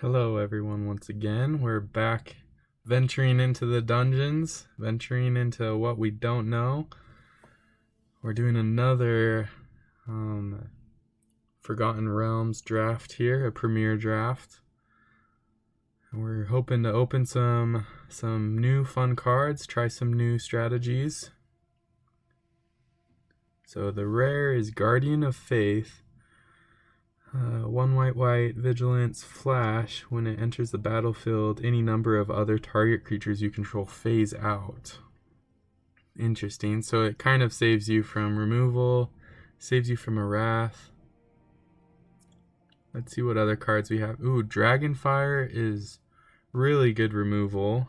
Hello everyone, once again. We're back venturing into the dungeons, venturing into what we don't know. We're doing another Forgotten Realms draft here, a premier draft. We're hoping to open some new fun cards, try some new strategies. So the rare is Guardian of Faith. 1 white, vigilance, flash. When it enters the battlefield, any number of other target creatures you control phase out. Interesting. So it kind of saves you from removal, saves you from a wrath. Let's see what other cards we have. Ooh, Dragonfire is really good removal.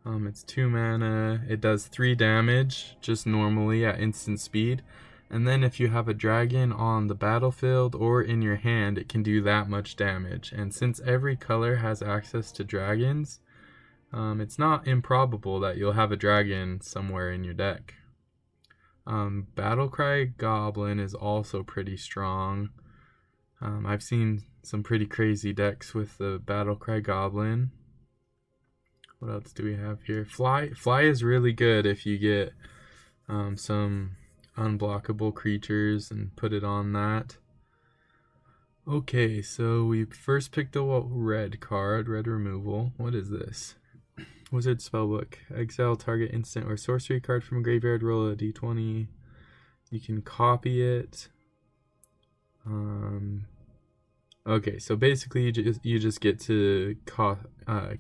It's 2 mana. It does 3 damage just normally at instant speed. And then if you have a dragon on the battlefield or in your hand, it can do that much damage. And since every color has access to dragons, it's not improbable that you'll have a dragon somewhere in your deck. Battlecry Goblin is also pretty strong. I've seen some pretty crazy decks with the Battlecry Goblin. What else do we have here? Fly is really good if you get some unblockable creatures and put it on that. Okay, so we first picked a red card, red removal. What is this? Wizard Spellbook. Exile target instant or sorcery card from a graveyard, roll a d20. You can copy it. Okay, so basically you just get to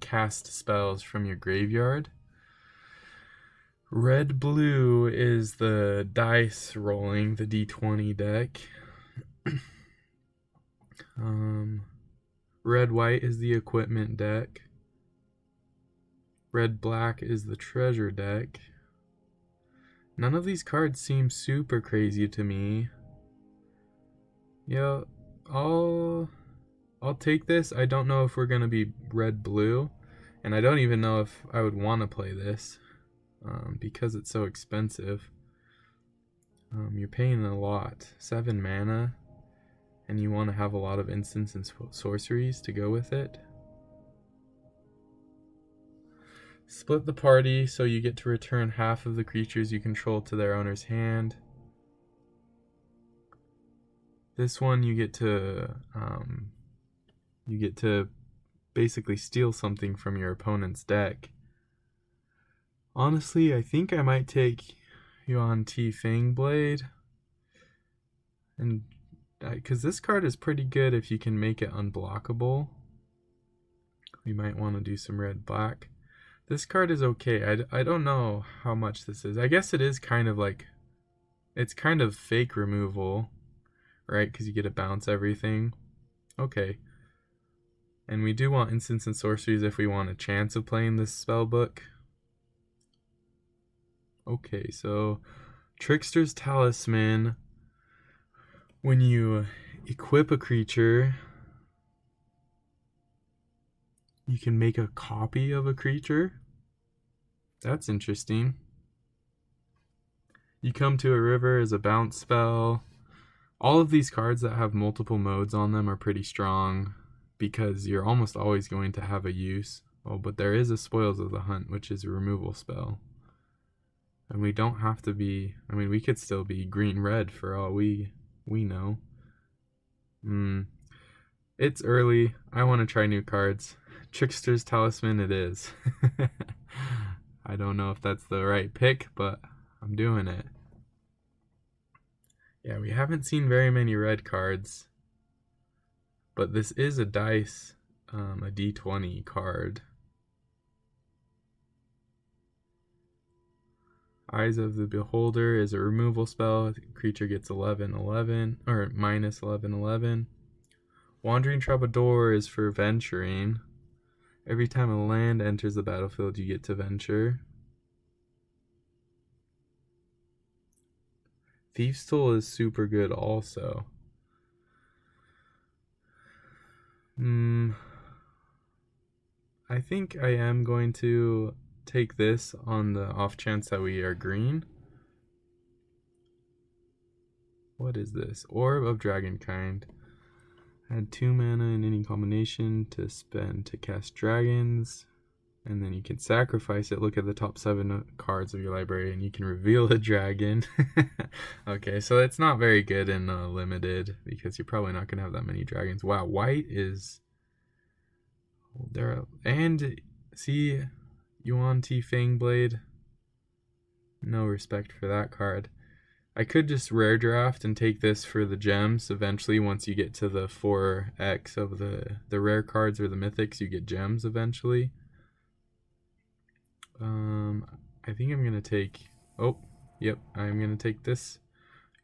cast spells from your graveyard. Red blue is the dice rolling, the d20 deck. Red white is the equipment deck. Red black is the treasure deck. None of these cards seem super crazy to me. Yeah, I'll take this. I don't know if we're gonna be red blue, and I don't even know if I would want to play this. Because it's so expensive. You're paying a lot. 7 mana, and you want to have a lot of instants and sorceries to go with it. Split the party so you get to return half of the creatures you control to their owner's hand. This one you get to basically steal something from your opponent's deck. Honestly, I think I might take Yuan Ti Fangblade, and because this card is pretty good if you can make it unblockable. We might want to do some red black. This card is okay. I don't know how much this is. I guess it is kind of like, it's kind of fake removal, right? Because you get to bounce everything. Okay. And we do want instants and sorceries if we want a chance of playing this spell book. Okay, so Trickster's Talisman. When you equip a creature, you can make a copy of a creature. That's interesting. You come to a river as a bounce spell. All of these cards that have multiple modes on them are pretty strong because you're almost always going to have a use. Oh, but there is a Spoils of the Hunt, which is a removal spell. And we don't have to be, I mean, we could still be green-red for all we know. It's early. I want to try new cards. Trickster's Talisman it is. I don't know if that's the right pick, but I'm doing it. Yeah, we haven't seen very many red cards. But this is a dice, a d20 card. Eyes of the Beholder is a removal spell. The creature gets 11/11 or minus 11/11. Wandering Troubadour is for venturing. Every time a land enters the battlefield, you get to venture. Thieves' Toll is super good also. I think I am going to take this on the off chance that we are green. What is this? Orb of Dragonkind. Add 2 mana in any combination to spend to cast dragons. And then you can sacrifice it. Look at the top 7 cards of your library and you can reveal a dragon. Okay, so it's not very good in limited because you're probably not going to have that many dragons. Wow, white is... there. And see, Yuan Ti Fangblade. No respect for that card. I could just rare draft and take this for the gems eventually. Once you get to the 4x of the rare cards or the mythics, you get gems eventually. I think I'm gonna take... oh, yep, I'm gonna take this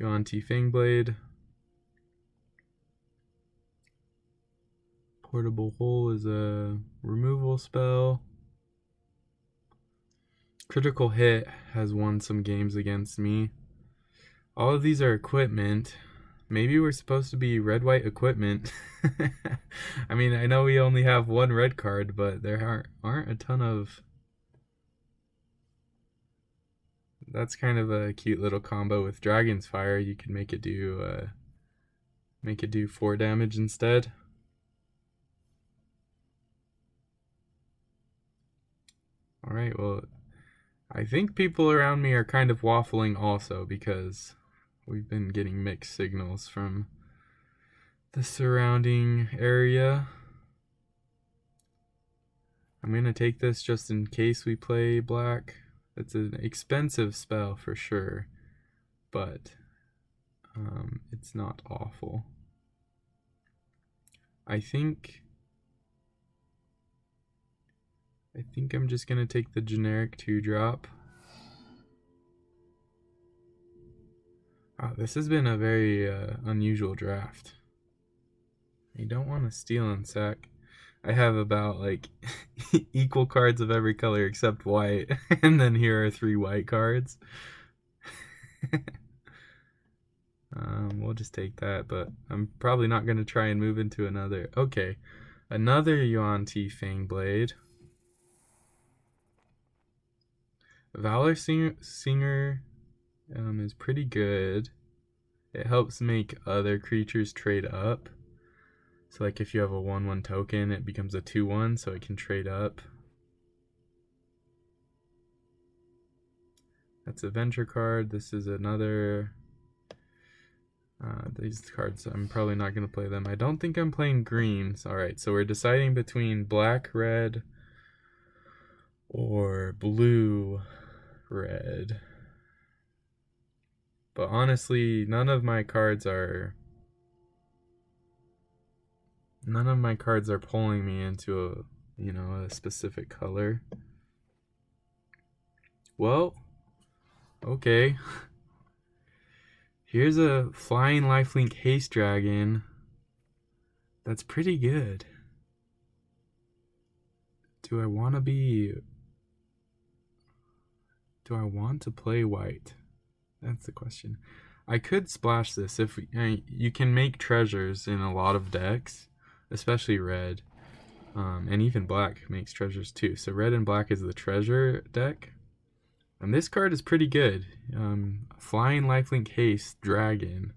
Yuan Ti Fangblade. Portable Hole is a removal spell. Critical Hit has won some games against me. All of these are equipment. Maybe we're supposed to be red-white equipment. I mean, I know we only have 1 red card, but there aren't a ton of... that's kind of a cute little combo with Dragon's Fire. You can make it do 4 damage instead. Alright, well, I think people around me are kind of waffling also because we've been getting mixed signals from the surrounding area. I'm going to take this just in case we play black. It's an expensive spell for sure, but it's not awful. I think I'm just going to take the generic 2-drop. Wow, this has been a very unusual draft. I don't want to steal and sack. I have about like equal cards of every color except white, and then here are 3 white cards. We'll just take that, but I'm probably not going to try and move into another. Okay, another Yuan Ti Fangblade. Valor Singer is pretty good. It helps make other creatures trade up. So like if you have a 1/1 token, it becomes a 2/1, so it can trade up. That's a venture card. This is another... these cards, I'm probably not going to play them. I don't think I'm playing greens. Alright, so we're deciding between black, red, or blue, red. But honestly, none of my cards are pulling me into a specific color. Well, okay. Here's a flying lifelink haste dragon. That's pretty good. Do I want to play white? That's the question. I could splash this if you can make treasures in a lot of decks, especially red, and even black makes treasures too. So red and black is the treasure deck, and this card is pretty good. Flying lifelink haste dragon.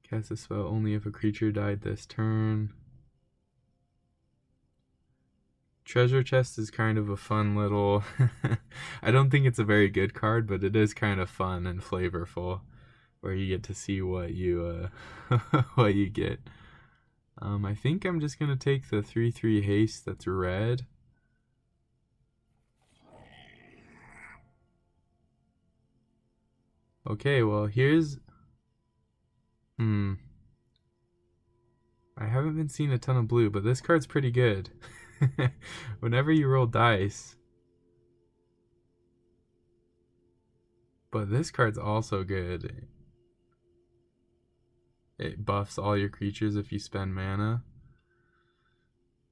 Cast a spell only if a creature died this turn. Treasure chest is kind of a fun little... I don't think it's a very good card, but it is kind of fun and flavorful, where you get to see what you what you get. I think I'm just gonna take the 3/3 haste that's red. Okay, well here's... I haven't been seeing a ton of blue, but this card's pretty good. Whenever you roll dice. But this card's also good. It buffs all your creatures if you spend mana.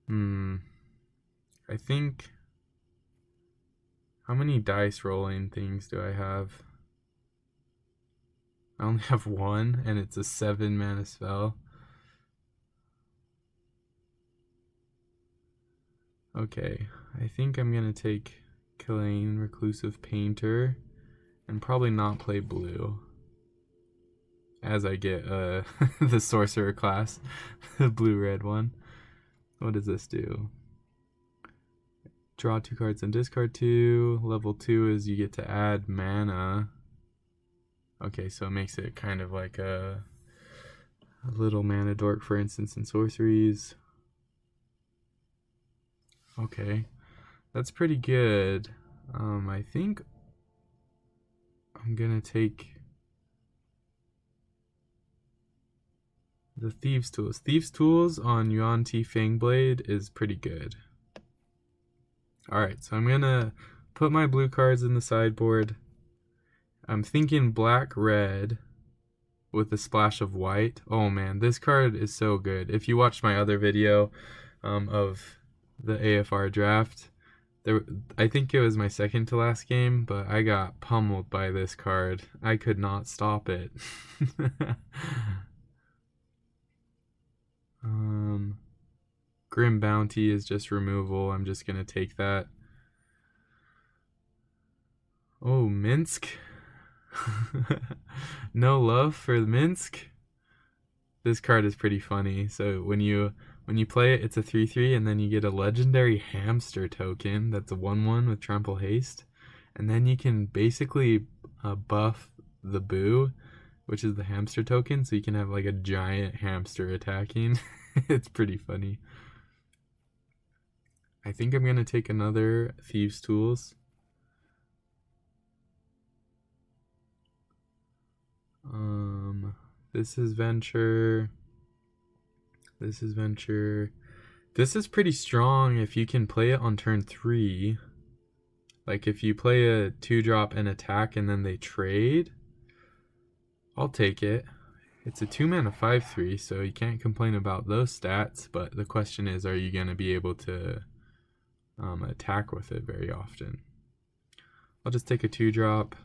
I think... how many dice rolling things do I have? I only have 1, and it's a 7 mana spell. Okay, I think I'm gonna take Kalain, Reclusive Painter. and probably not play blue as I get the sorcerer class, the blue-red one. What does this do? Draw 2 cards and discard 2. Level 2 is you get to add mana. Okay, so it makes it kind of like a little mana dork, for instance, in sorceries. Okay, that's pretty good. I think I'm gonna take the Thieves' Tools. Thieves' Tools on Yuan Ti Fangblade is pretty good. Alright, so I'm gonna put my blue cards in the sideboard. I'm thinking black-red with a splash of white. Oh man, this card is so good. If you watched my other video of the AFR draft, I think it was my second to last game, but I got pummeled by this card. I could not stop it. Grim Bounty is just removal. I'm just gonna take that. Oh, Minsk. No love for Minsk. This card is pretty funny. So when you play it, it's a 3/3, and then you get a legendary hamster token. That's a 1/1 with trample haste, and then you can basically buff the boo, which is the hamster token, so you can have like a giant hamster attacking. It's pretty funny. I think I'm gonna take another Thieves' Tools. This is Venture. This is Venture. This is pretty strong if you can play it on turn 3. Like if you play a 2-drop and attack and then they trade, I'll take it. It's a 2-mana 5/3, so you can't complain about those stats, but the question is, are you going to be able to attack with it very often? I'll just take a 2-drop.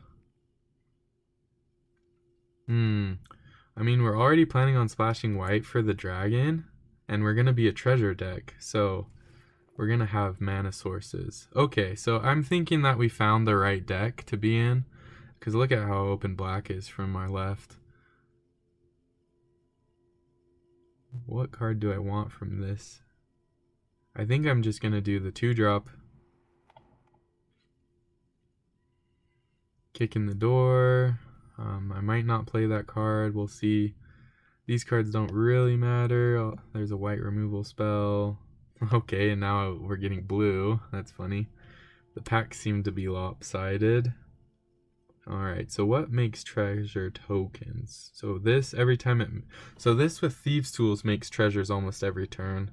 I mean, we're already planning on splashing white for the dragon, and we're going to be a treasure deck, so we're going to have mana sources. Okay, so I'm thinking that we found the right deck to be in, because look at how open black is from our left. What card do I want from this? I think I'm just going to do the 2-drop. Kick in the door. I might not play that card. We'll see. These cards don't really matter. Oh, there's a white removal spell. Okay, and now we're getting blue. That's funny. The packs seem to be lopsided. Alright, so what makes treasure tokens? So this, every time it... So this with Thieves' Tools makes treasures almost every turn.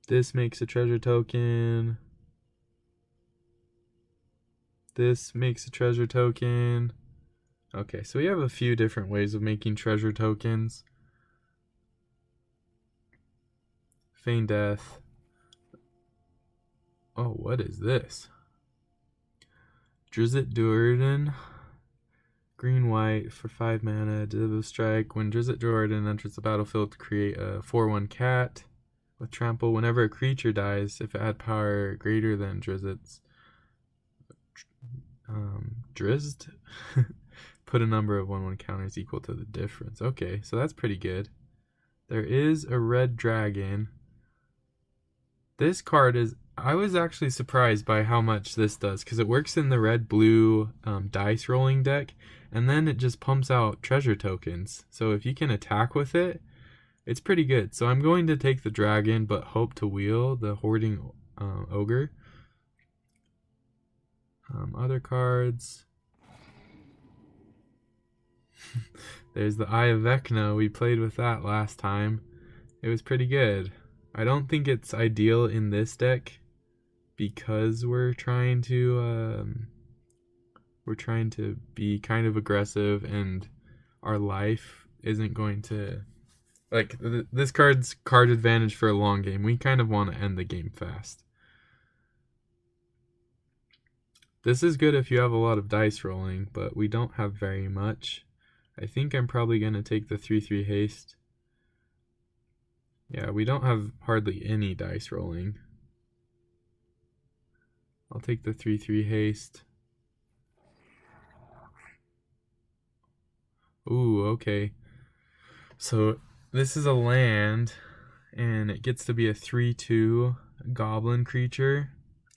This makes a treasure token. This makes a treasure token. Okay, so we have a few different ways of making treasure tokens. Feign Death. Oh, what is this? Drizzt Do'Urden. Green white for 5 mana. Double strike. When Drizzt Do'Urden enters the battlefield, create a 4/1 cat with trample. Whenever a creature dies, if it had power greater than Drizzt's, Drizzt, put a number of 1/1 counters equal to the difference. Okay, so that's pretty good. There is a red dragon. This card is... I was actually surprised by how much this does, because it works in the red-blue dice rolling deck, and then it just pumps out treasure tokens. So if you can attack with it, it's pretty good. So I'm going to take the dragon, but hope to wheel the hoarding ogre. Other cards. There's the Eye of Vecna. We played with that last time. It was pretty good. I don't think it's ideal in this deck because we're trying to be kind of aggressive, and our life isn't going to, like, this card's card advantage for a long game. We kind of want to end the game fast. This is good if you have a lot of dice rolling, but we don't have very much. I think I'm probably going to take the 3/3 haste. Yeah, we don't have hardly any dice rolling. I'll take the 3/3 haste. Ooh, okay. So this is a land, and it gets to be a 3/2 goblin creature,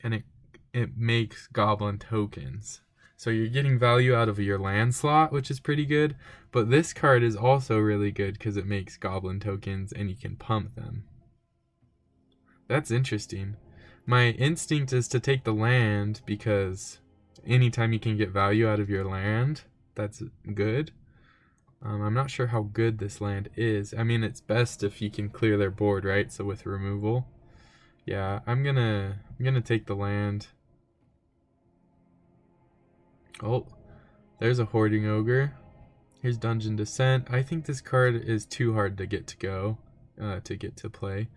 and it makes goblin tokens. So you're getting value out of your land slot, which is pretty good. But this card is also really good because it makes goblin tokens, and you can pump them. That's interesting. My instinct is to take the land because anytime you can get value out of your land, that's good. I'm not sure how good this land is. I mean, it's best if you can clear their board, right? So with removal. Yeah, I'm gonna take the land. Oh, there's a Hoarding Ogre. Here's Dungeon Descent. I think this card is too hard to get to go, to get to play.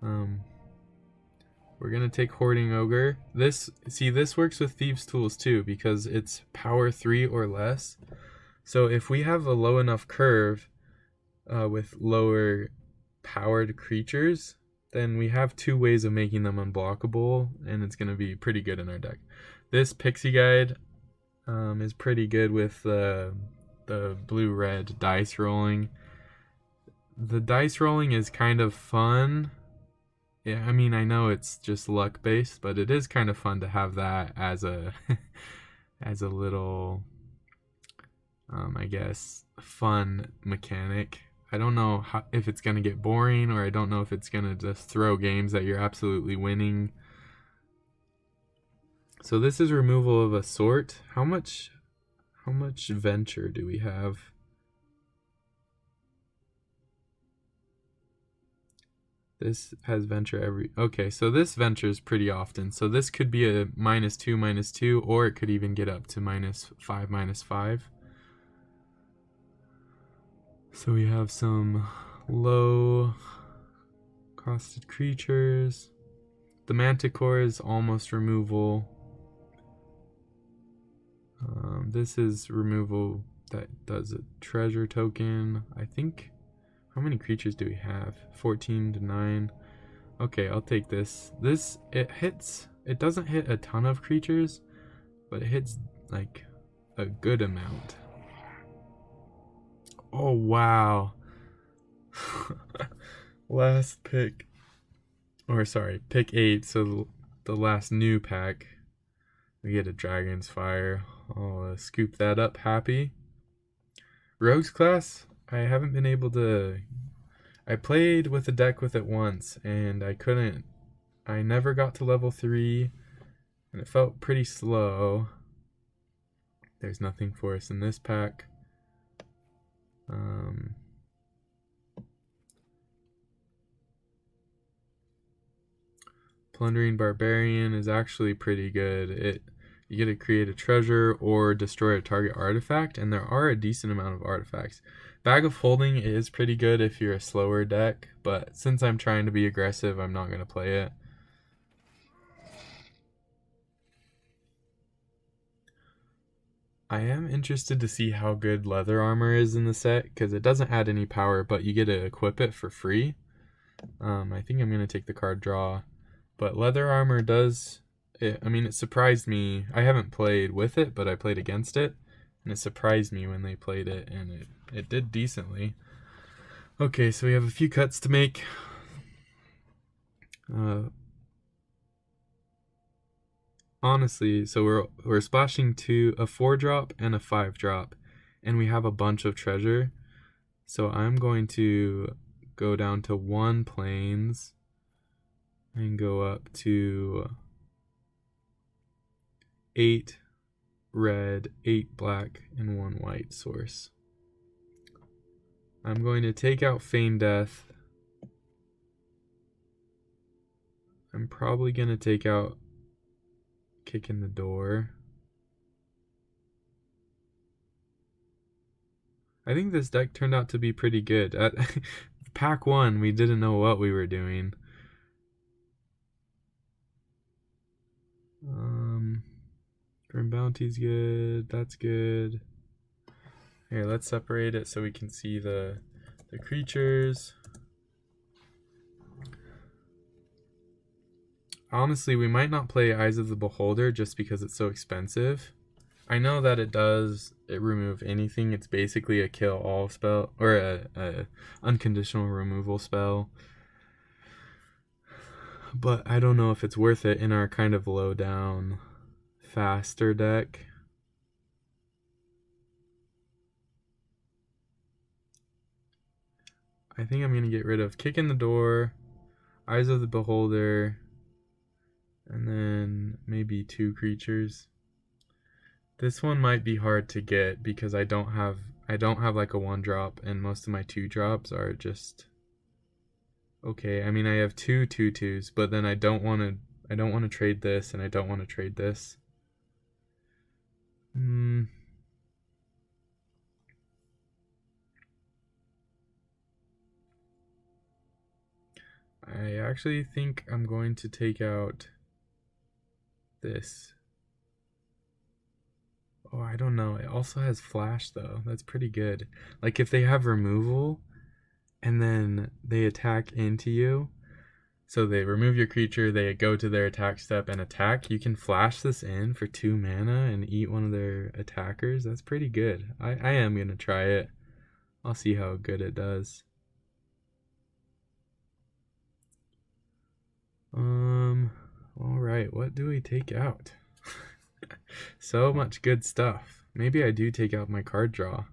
We're gonna take Hoarding Ogre. This works with Thieves' Tools too because it's power 3 or less. So if we have a low enough curve with lower powered creatures, then we have two ways of making them unblockable, and it's gonna be pretty good in our deck. This Pixie Guide is pretty good with the blue-red dice rolling. The dice rolling is kind of fun. Yeah, I mean, I know it's just luck based, but it is kind of fun to have that as a as a little I guess fun mechanic. I don't know if it's going to get boring, or I don't know if it's going to just throw games that you're absolutely winning. So this is removal of a sort. How much venture do we have? This has venture every... Okay, so this ventures pretty often. So this could be a -2/-2, or it could even get up to -5/-5. So we have some low costed creatures. The Manticore is almost removal. This is removal that does a treasure token. I think... How many creatures do we have? 14 to 9. Okay, I'll take this. It doesn't hit a ton of creatures, but it hits like a good amount. Oh, wow. Last pick. Or sorry, pick 8, so the last new pack. We get a Dragon's Fire. I'll scoop that up happy. Rogues class, I haven't been able to... I played with a deck with it once, and I never got to level 3, and it felt pretty slow. There's nothing for us in this pack. Plundering Barbarian is actually pretty good. You get to create a treasure or destroy a target artifact, and there are a decent amount of artifacts. Bag of Holding is pretty good if you're a slower deck, but since I'm trying to be aggressive, I'm not going to play it. I am interested to see how good Leather Armor is in the set, because it doesn't add any power, but you get to equip it for free. I think I'm going to take the card draw. But Leather Armor does... it surprised me. I haven't played with it, but I played against it. And it surprised me when they played it, and it did decently. Okay, so we have a few cuts to make. Honestly, so we're splashing to a 4-drop and a 5-drop, and we have a bunch of treasure. So I'm going to go down to 1 plains and go up to 8 red, 8 black, and 1 white source. I'm going to take out Feign Death. I'm probably going to take out Kick in the Door. I think this deck turned out to be pretty good. At pack 1, we didn't know what we were doing. Grim Bounty's good. That's good. Here, let's separate it so we can see the creatures. Honestly, we might not play Eyes of the Beholder just because it's so expensive. I know that it remove anything. It's basically a kill all spell, or a unconditional removal spell. But I don't know if it's worth it in our kind of low down, faster deck. I think I'm going to get rid of Kick in the Door, Eyes of the Beholder, and then maybe 2 creatures. This one might be hard to get because I don't have like a 1-drop, and most of my 2-drops are just okay. I mean, I have 2 2/2s, but then I don't want to trade this, and I don't want to trade this. I actually think I'm going to take out this. Oh, I don't know. It also has flash though. That's pretty good. Like if they have removal and then they attack into you, so they remove your creature, they go to their attack step and attack, you can flash this in for 2 mana and eat one of their attackers. That's pretty good. I am going to try it. I'll see how good it does. Alright, what do we take out? So much good stuff. Maybe I do take out my card draw.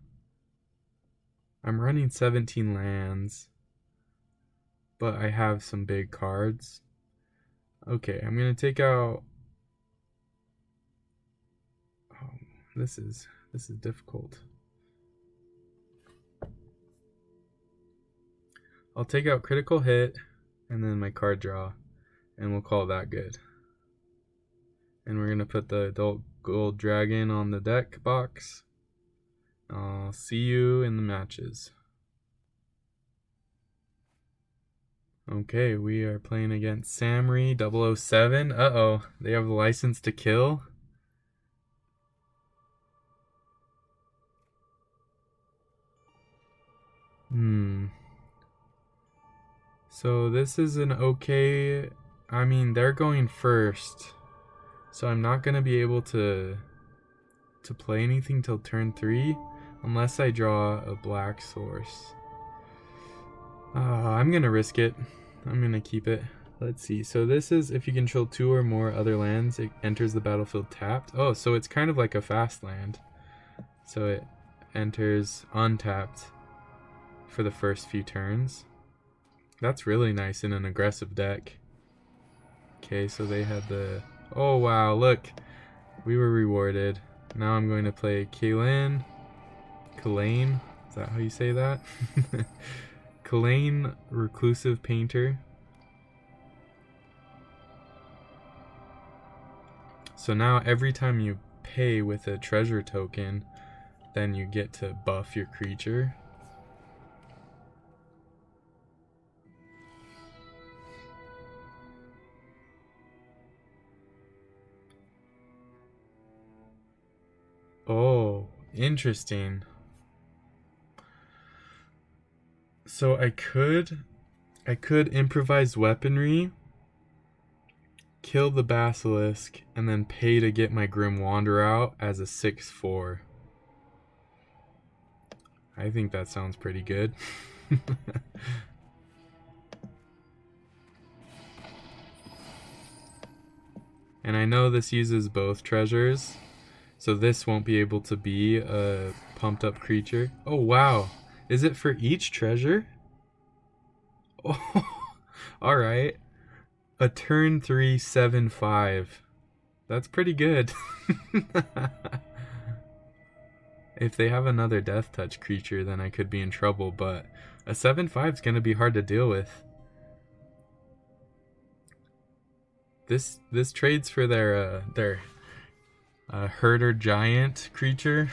I'm running 17 lands, but I have some big cards. Okay, I'm gonna take out. Oh, this is difficult. I'll take out Critical Hit and then my card draw, and we'll call that good. And we're gonna put the Adult Gold Dragon on the deck box. I'll see you in the matches. Okay, we are playing against Samri 007. Uh-oh, they have the license to kill. So this is an okay... I mean, they're going first, so I'm not going to be able to play anything till turn 3 unless I draw a black source. I'm going to risk it. I'm going to keep it. Let's see. So this is if you control 2 or more other lands, it enters the battlefield tapped. Oh, so it's kind of like a fast land. So it enters untapped for the first few turns. That's really nice in an aggressive deck. Okay, so they had the... Oh, wow, look. We were rewarded. Now I'm going to play Kalain. Is that how you say that? Kalain Reclusive Painter. So now every time you pay with a treasure token, then you get to buff your creature. Oh, interesting. So I could improvise weaponry, kill the basilisk, and then pay to get my Grim Wanderer out as a 6/4. I think that sounds pretty good. And I know this uses both treasures, so this won't be able to be a pumped up creature. Oh wow, is it for each treasure? Oh, alright. A turn 3 7/5. That's pretty good. If they have another Death Touch creature, then I could be in trouble, but a 7/5 is going to be hard to deal with. This trades for their herder giant creature.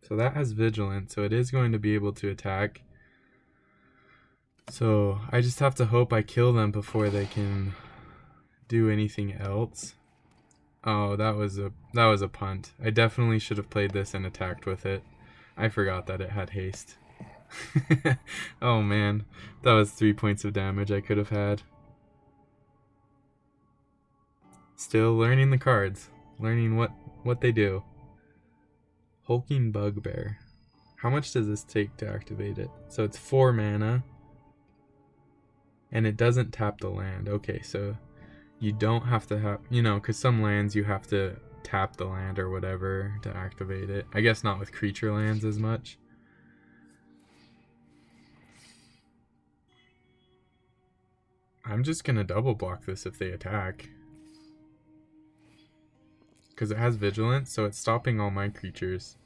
So that has vigilance, so it is going to be able to attack. So I just have to hope I kill them before they can do anything else. Oh, that was a punt. I definitely should have played this and attacked with it. I forgot that it had haste. Oh man, that was 3 points of damage I could have had. Still learning the cards. Learning what they do. Hulking Bugbear. How much does this take to activate it? So it's 4 mana. And it doesn't tap the land. Okay, so you don't have to have, you know, because some lands you have to tap the land or whatever to activate it. I guess not with creature lands as much. I'm just going to double block this if they attack. Because it has vigilance, so it's stopping all my creatures.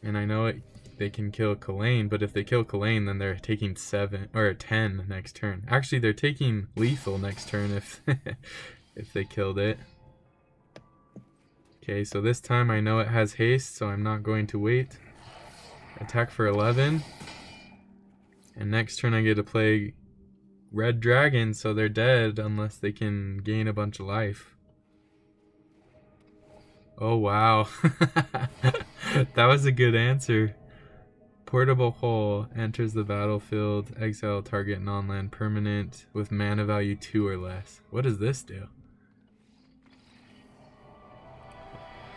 And I know they can kill Kalain, but if they kill Kalain, then they're taking 7 or 10 next turn. Actually, they're taking lethal next turn if if they killed it. Okay, so this time I know it has haste, so I'm not going to wait. Attack for 11. And next turn I get to play Red Dragon, so they're dead unless they can gain a bunch of life. Oh, wow. That was a good answer. Portable Hole enters the battlefield. Exile target non-land permanent with mana value 2 or less. What does this do?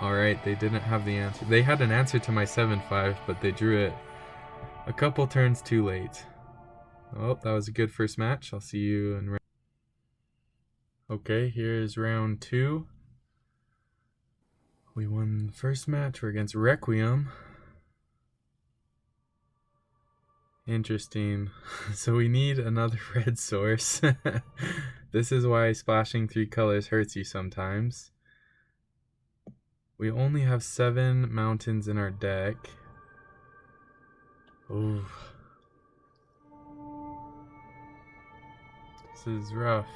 Alright, they didn't have the answer. They had an answer to my 7-5, but they drew it a couple turns too late. Oh, that was a good first match. I'll see you in round. Okay, here's round 2. We won the first match. We're against Requiem. Interesting. So we need another red source. This is why splashing 3 colors hurts you sometimes. We only have 7 mountains in our deck. Ooh. This is rough.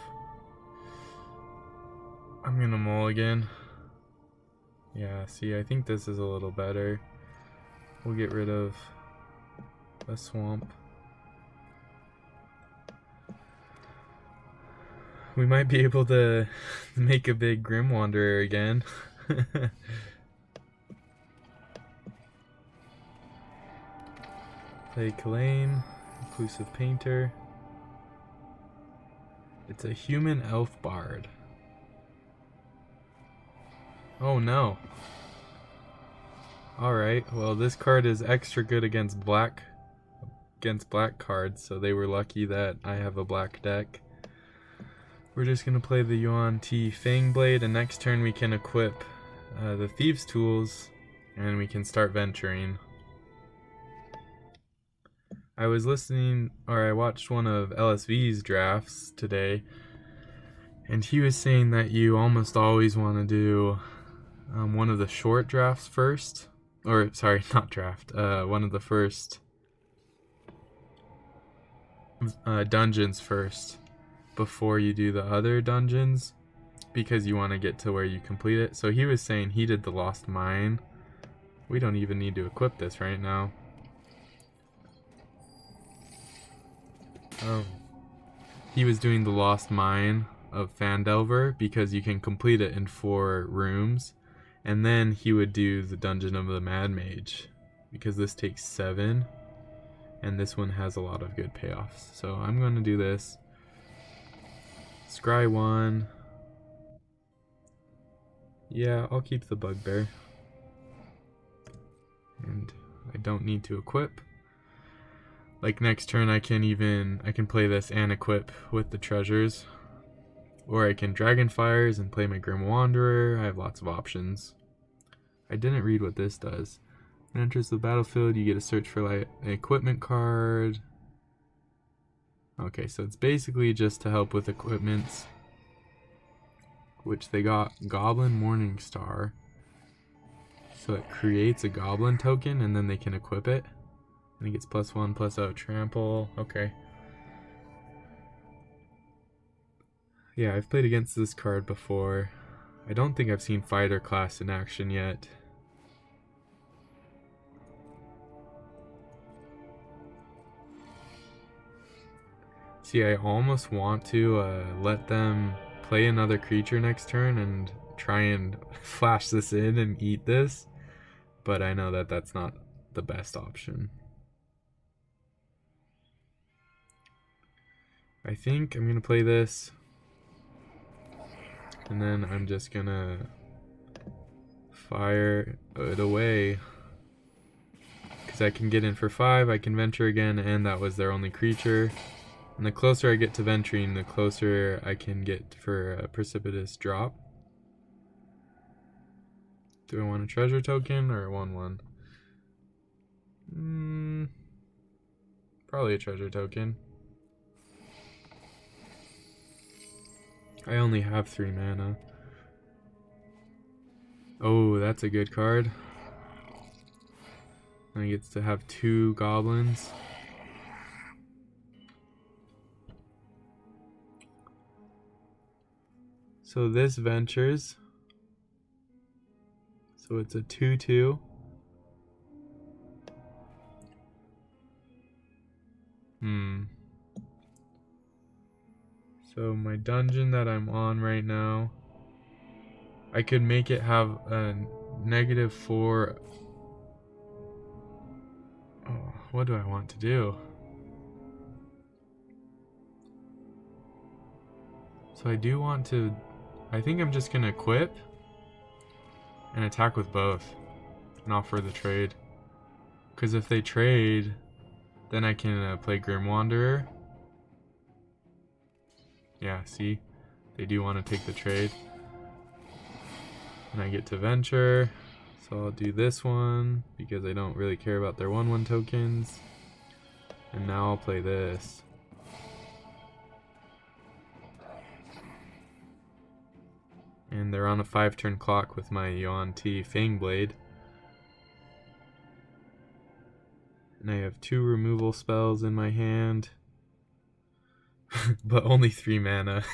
I'm gonna mulligan. Yeah, see, I think this is a little better. We'll get rid of a swamp. We might be able to make a big Grim Wanderer again. Play Kalain, Inclusive Painter. It's a human elf bard. Oh no. Alright, well this card is extra good against black cards, so they were lucky that I have a black deck. We're just gonna play the Yuan Ti Fangblade, and next turn we can equip the Thieves' Tools, and we can start venturing. I was I watched one of LSV's drafts today, and he was saying that you almost always want to do one of the short drafts first, or sorry, not draft, one of the first dungeons first before you do the other dungeons, because you want to get to where you complete it. So he was saying he did the Lost Mine. We don't even need to equip this right now. He was doing the Lost Mine of Phandelver because you can complete it in 4 rooms, and then he would do the Dungeon of the Mad Mage because this takes 7, and this one has a lot of good payoffs. So I'm going to do this. Scry 1. Yeah, I'll keep the Bugbear. And I don't need to equip. Like next turn I can play this and equip with the treasures. Or I can Dragonfires and play my Grim Wanderer. I have lots of options. I didn't read what this does. When it enters the battlefield, you get to search for like an equipment card. Okay, so it's basically just to help with equipments. Which they got Goblin Morningstar. So it creates a Goblin token and then they can equip it. And it gets +1/+0 trample. Okay. Yeah, I've played against this card before. I don't think I've seen Fighter class in action yet. See, I almost want to let them play another creature next turn and try and flash this in and eat this. But I know that that's not the best option. I think I'm going to play this. And then I'm just gonna fire it away. Because I can get in for 5, I can venture again, and that was their only creature. And the closer I get to venturing, the closer I can get for a precipitous drop. Do I want a treasure token or a 1/1? Probably a treasure token. I only have 3 mana. Oh, that's a good card. And he gets to have 2 goblins. So this ventures. So it's a 2/2. So my dungeon that I'm on right now, I could make it have a -4. Oh, what do I want to do? So I do want to, I think I'm just gonna equip and attack with both and offer the trade. Because if they trade, then I can play Grim Wanderer. Yeah, see? They do want to take the trade. And I get to venture. So I'll do this one because I don't really care about their 1/1 tokens. And now I'll play this. And they're on a 5-turn clock with my Yuan-Ti Fangblade. And I have 2 removal spells in my hand. But only 3 mana.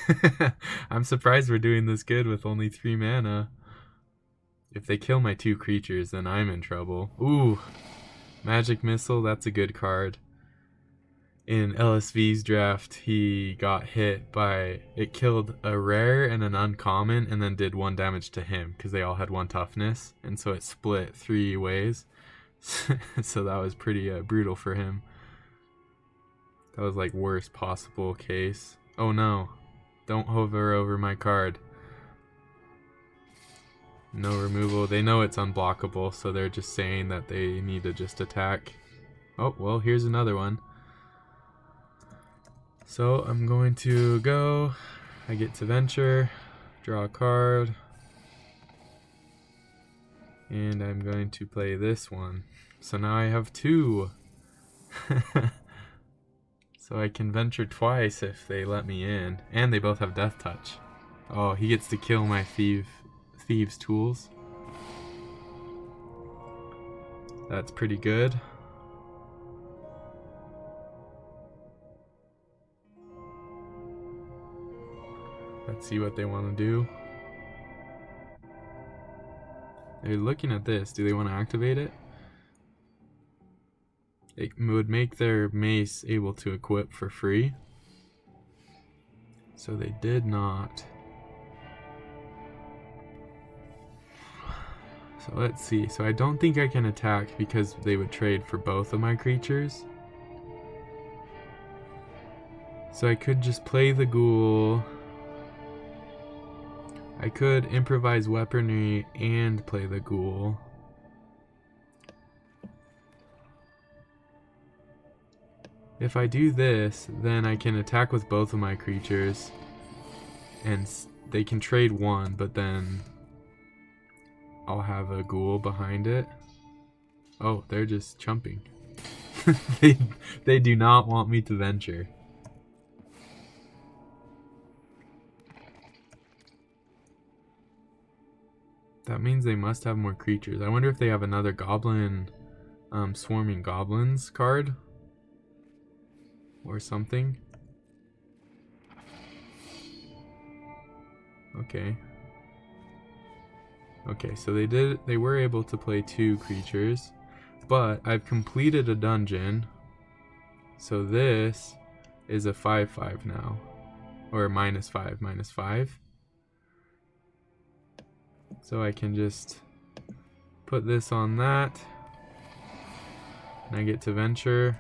I'm surprised we're doing this good with only 3 mana. If they kill my 2 creatures, then I'm in trouble. Ooh, Magic Missile, that's a good card. In LSV's draft, he got hit by, it killed a rare and an uncommon and then did 1 damage to him because they all had 1 toughness. And so it split 3 ways. So that was pretty brutal for him. That was like worst possible case. Oh no, don't hover over my card. No removal. They know it's unblockable, so they're just saying that they need to just attack. Oh, well, here's another one. So I'm going to go. I get to venture, draw a card, and I'm going to play this one. So now I have 2. So I can venture twice if they let me in. And they both have Death Touch. Oh, he gets to kill my Thieves' Tools. That's pretty good. Let's see what they want to do. They're looking at this. Do they want to activate it? It would make their mace able to equip for free. So they did not. So let's see. So I don't think I can attack because they would trade for both of my creatures. So I could just play the ghoul. I could improvise weaponry and play the ghoul. If I do this, then I can attack with both of my creatures, and they can trade 1, but then I'll have a ghoul behind it. Oh, they're just chumping. They do not want me to venture. That means they must have more creatures. I wonder if they have another goblin, swarming goblins card. Or something. Okay. Okay, so they were able to play 2 creatures, but I've completed a dungeon. So this is a 5/5 now. Or -5, -5. So I can just put this on that. And I get to venture.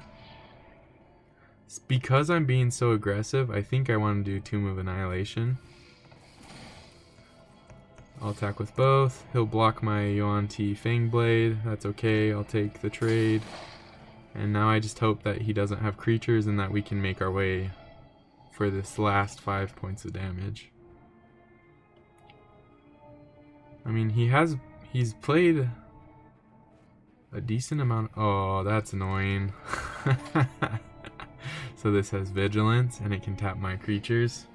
Because I'm being so aggressive, I think I want to do Tomb of Annihilation. I'll attack with both. He'll block my Yuan-Ti Fang Blade. That's okay. I'll take the trade. And now I just hope that he doesn't have creatures and that we can make our way for this last 5 points of damage. I mean, he's played a decent amount. Oh, that's annoying. So this has vigilance and it can tap my creatures.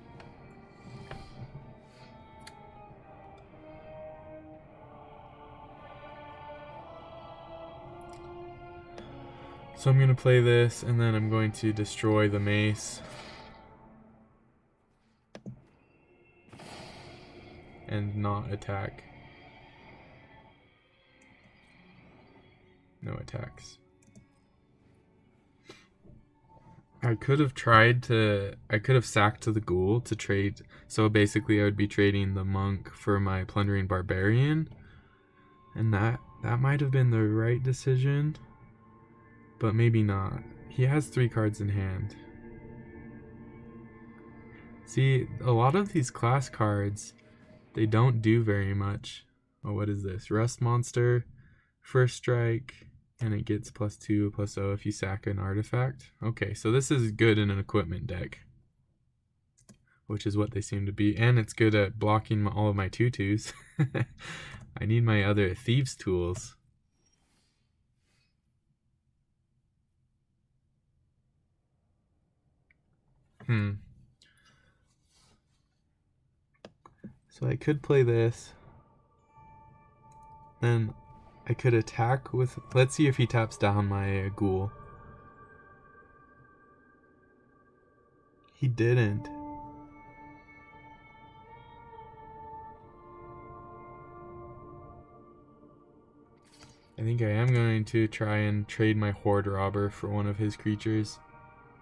So I'm going to play this, and then I'm going to destroy the mace. And not attack. No attacks. I could have sacked to the ghoul to trade. So basically I would be trading the monk for my plundering barbarian. And that might have been the right decision. But maybe not. He has 3 cards in hand. See, a lot of these class cards, they don't do very much. Oh, what is this? Rust Monster, first strike, and it gets +2/+0 if you sack an artifact. Okay, so this is good in an equipment deck, which is what they seem to be. And it's good at blocking all of my 2/2s. I need my other thieves' tools. So I could play this. Then I could attack with... Let's see if he taps down my ghoul. He didn't. I think I am going to try and trade my Horde Robber for one of his creatures.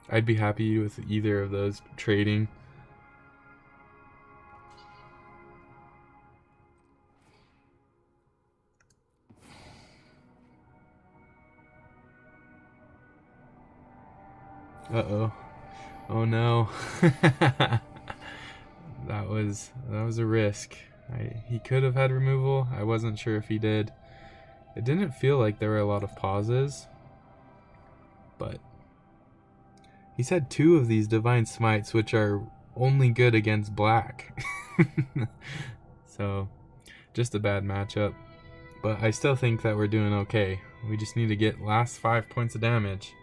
I'd be happy with either of those trading. Uh-oh. Oh no. That was a risk. He could have had removal. I wasn't sure if he did. It didn't feel like there were a lot of pauses. But he's had 2 of these Divine Smites, which are only good against black. So, just a bad matchup. But I still think that we're doing okay. We just need to get last 5 points of damage.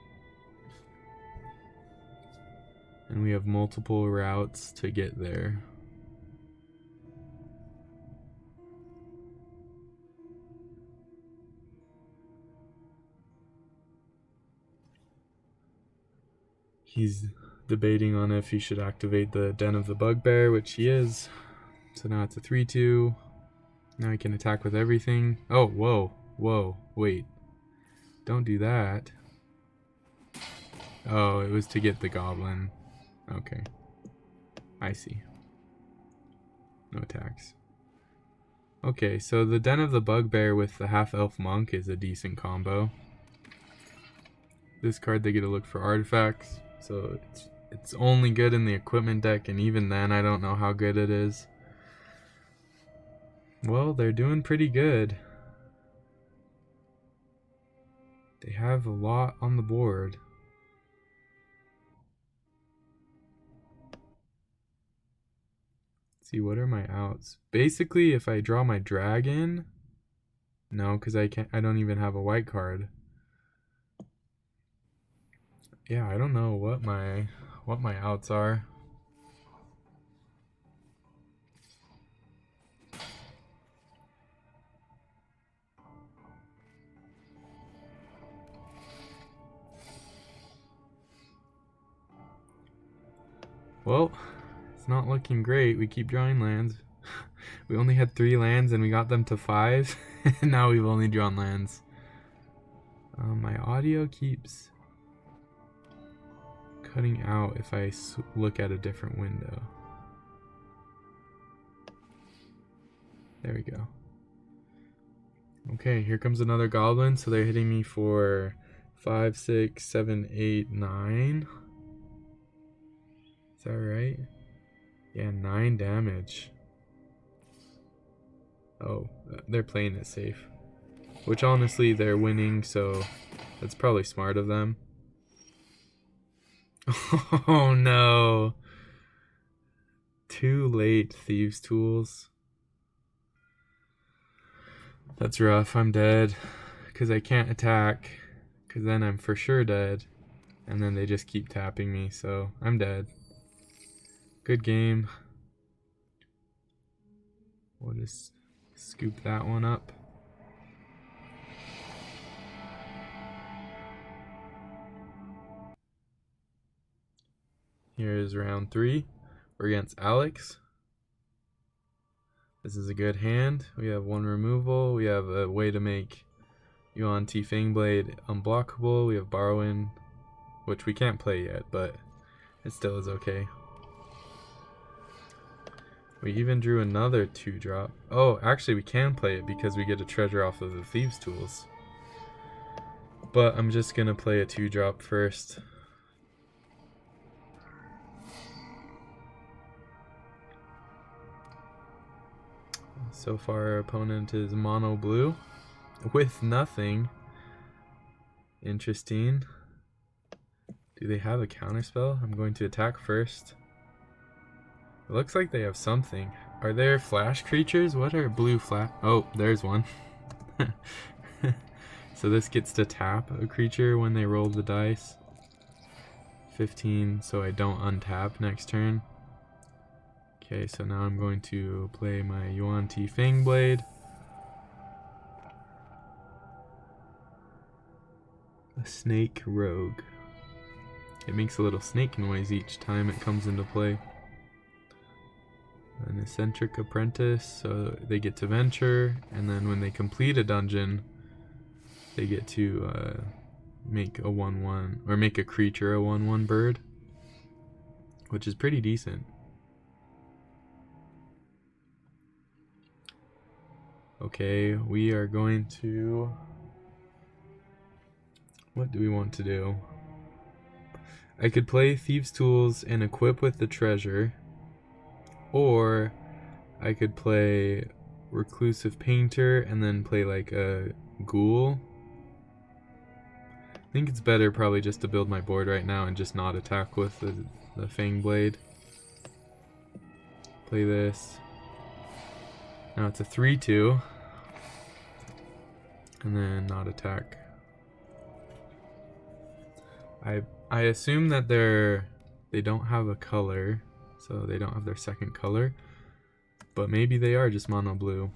And we have multiple routes to get there. He's debating on if he should activate the Den of the Bugbear, which he is. So now it's a 3/2. Now he can attack with everything. Oh, whoa, whoa, wait. Don't do that. Oh, it was to get the goblin. Okay. I see. No attacks. Okay, so the Den of the Bugbear with the half-elf monk is a decent combo. This card, they get to look for artifacts. So it's only good in the equipment deck, and even then I don't know how good it is. Well, they're doing pretty good. They have a lot on the board. Let's see, what are my outs? Basically, if I draw my dragon... No, because I don't even have a white card. Yeah, I don't know what my outs are. Well, it's not looking great. We keep drawing lands. We only had 3 lands and we got them to 5. And now we've only drawn lands. My audio keeps cutting out if I look at a different window. There we go. Okay, here comes another goblin. So they're hitting me for 5, 6, 7, 8, 9. Is that right? Yeah, 9 damage. Oh, they're playing it safe. Which honestly, they're winning, so that's probably smart of them. Oh no. Too late, Thieves' Tools. That's rough. I'm dead. Because I can't attack. Because then I'm for sure dead. And then they just keep tapping me, so I'm dead. Good game. We'll just scoop that one up. Here is round 3. We're against Alex. This is a good hand. We have 1 removal. We have a way to make Yuan-Ti Fangblade unblockable. We have Borrowing, which we can't play yet, but it still is okay. We even drew another 2-drop. Oh, actually we can play it because we get a treasure off of the Thieves' Tools. But I'm just gonna play a 2-drop first. So far our opponent is mono blue with nothing. Interesting. Do they have a counterspell? I'm going to attack first. It looks like they have something. Are there flash creatures? What are blue flash? Oh, there's one. So this gets to tap a creature when they roll the dice. 15, so I don't untap next turn. Okay, so now I'm going to play my Yuan-Ti Fangblade. A snake rogue. It makes a little snake noise each time it comes into play. An eccentric apprentice, so they get to venture, and then when they complete a dungeon, they get to make a 1/1, or make a creature a 1/1 bird, which is pretty decent. Okay, we are going to... What do we want to do? I could play Thieves' Tools and equip with the treasure, or I could play Reclusive Painter and then play like a ghoul. I think it's better probably just to build my board right now and just not attack with the Fangblade. Play this. Now it's a 3/2. And then not attack. I assume that they don't have a color, so they don't have their second color. But maybe they are just mono blue.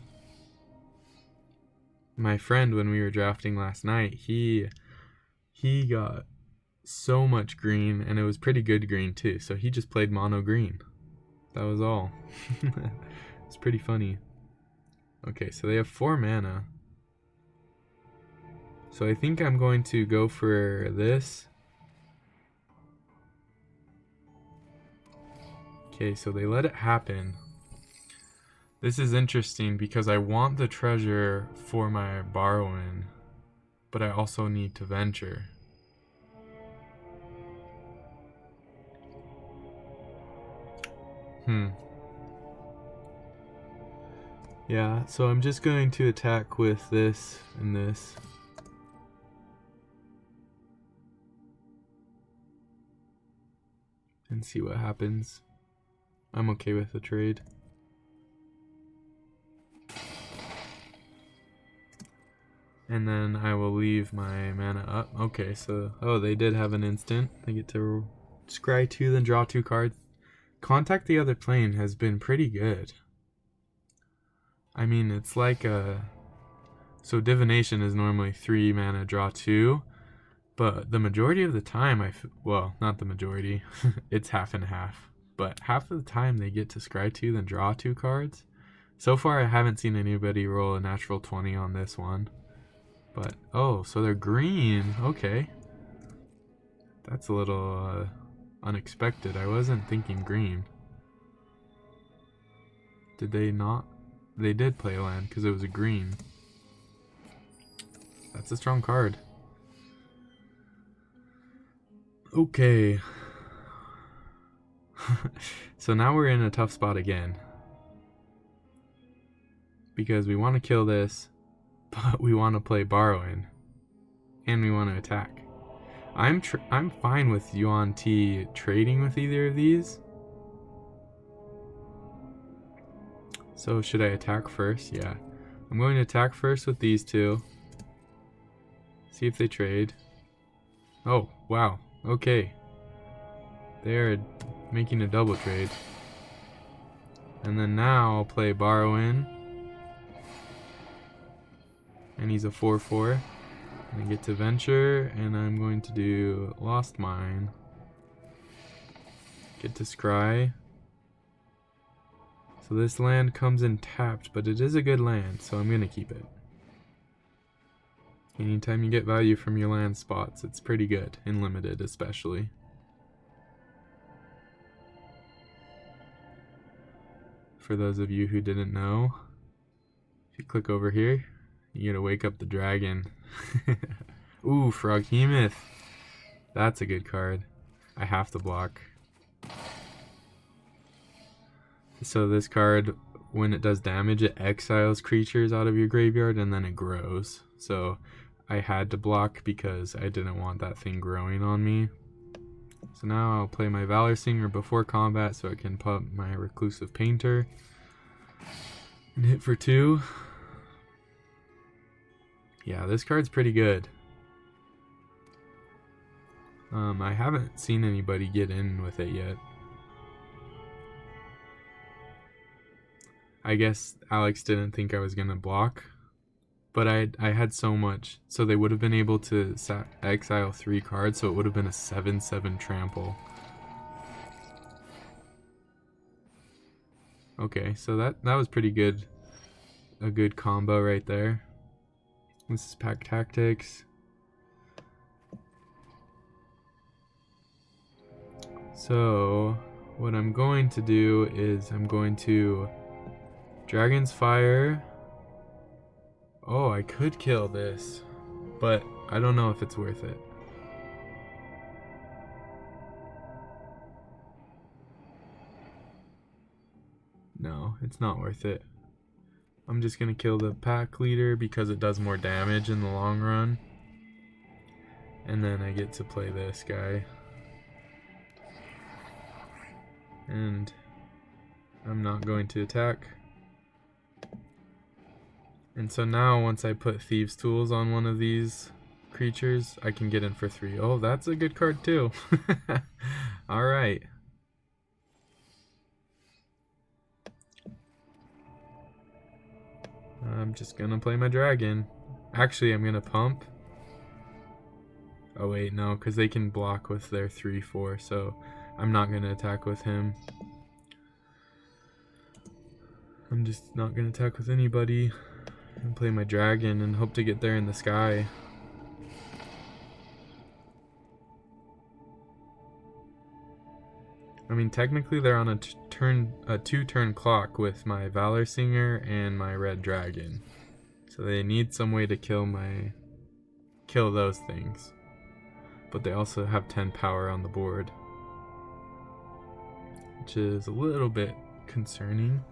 My friend, when we were drafting last night, he got so much green, and it was pretty good green too, so he just played mono green. That was all. It's pretty funny. Okay, so they have 4 mana. So I think I'm going to go for this. Okay, so they let it happen. This is interesting because I want the treasure for my Borrowing, but I also need to venture. Yeah, so I'm just going to attack with this and this. And see what happens. I'm okay with the trade. And then I will leave my mana up. Okay, so, oh, they did have an instant. They get to scry 2, then draw 2 cards. Contact the Other Plane has been pretty good. I mean, it's like a... So Divination is normally 3 mana, draw 2. But the majority of the time, well, not the majority. It's half and half. But half of the time they get to scry 2, then draw 2 cards. So far, I haven't seen anybody roll a natural 20 on this one. But, oh, so they're green. Okay. That's a little unexpected. I wasn't thinking green. Did they not? They did play a land because it was a green. That's a strong card. Okay. So now we're in a tough spot again. because we want to kill this, but we want to play borrow in, and we want to attack. I'm fine with Yuan Ti trading with either of these. So should I attack first? Yeah. I'm going to attack first with these two. See if they trade. Oh, wow. Okay. They are making a double trade. And then now I'll play borrow in. And he's a 4/4. And I get to venture, and I'm going to do Lost Mine. Get to scry. So this land comes in tapped, but it is a good land, so I'm going to keep it. Anytime you get value from your land spots, it's pretty good, in limited especially. For those of you who didn't know, if you click over here, you get to wake up the dragon. Ooh, Froghemoth. That's a good card. I have to block. So this card, when it does damage, it exiles creatures out of your graveyard and then it grows. So I had to block because I didn't want that thing growing on me. So now I'll play my Valor Singer before combat so I can pump my Reclusive Painter and hit for 2. Yeah, this card's pretty good. I haven't seen anybody get in with it yet. I guess Alex didn't think I was gonna block, but I had so much, so they would have been able to exile 3 cards, so it would have been a 7/7 trample. Okay, so that was pretty good, a good combo right there. This is Pack Tactics. So what I'm going to do is I'm going to Dragon's Fire. Oh, I could kill this, but I don't know if it's worth it. No, it's not worth it. I'm just gonna kill the pack leader because it does more damage in the long run. And then I get to play this guy. And I'm not going to attack. And so now once I put Thieves' Tools on one of these creatures, I can get in for 3. Oh, that's a good card too. Alright. I'm just gonna play my dragon. Actually, I'm gonna pump. Oh wait, no, because they can block with their 3/4, so I'm not gonna attack with him. I'm just not gonna attack with anybody. And play my dragon and hope to get there in the sky. I mean, technically they're on a 2-turn clock with my Valor Singer and my red dragon. So they need some way to kill those things. But they also have 10 power on the board, which is a little bit concerning.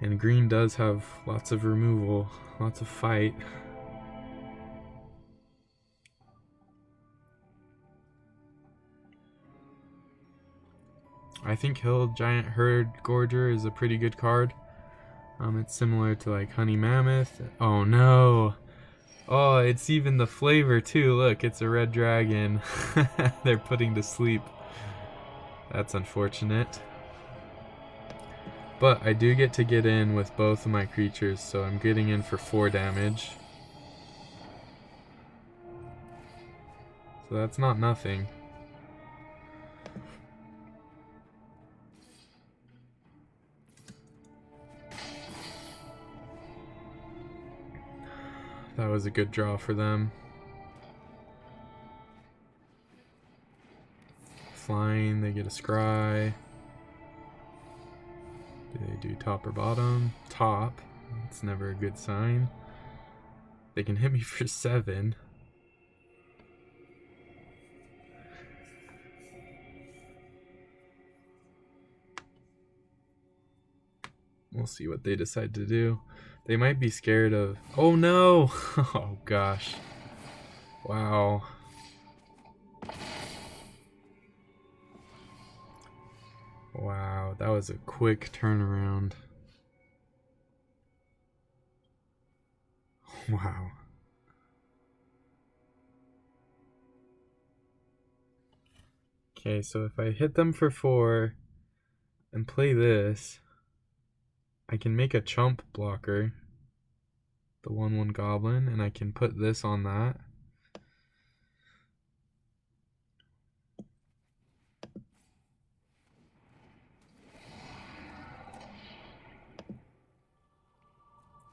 And green does have lots of removal, lots of fight. I think Hill Giant Herd Gorger is a pretty good card. It's similar to like Honey Mammoth. Oh no! Oh, it's even the flavor too. Look, it's a red dragon. They're putting to sleep. That's unfortunate. But I do get to get in with both of my creatures, so I'm getting in for 4 damage. So that's not nothing. That was a good draw for them. Flying, they get a scry. Do they do top or bottom? Top. It's never a good sign. They can hit me for 7. We'll see what they decide to do. They might be scared of... Oh no! Oh gosh. Wow. Wow, that was a quick turnaround. Wow. Okay, so if I hit them for 4 and play this, I can make a chump blocker, the 1/1 goblin, and I can put this on that.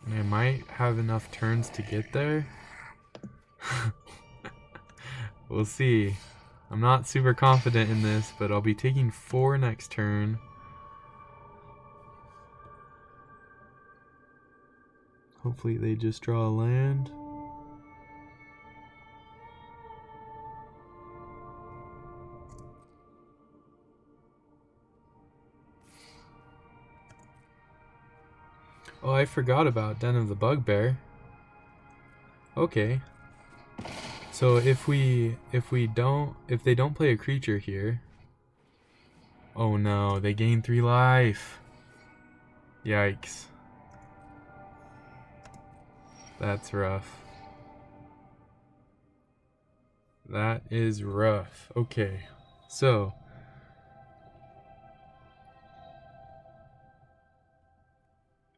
And I might have enough turns to get there. We'll see. I'm not super confident in this, but I'll be taking 4 next turn. Hopefully they just draw a land. Oh, I forgot about Den of the Bugbear. Okay. So if they don't play a creature here. Oh no, they gain 3 life. Yikes. That's rough. That is rough. Okay. So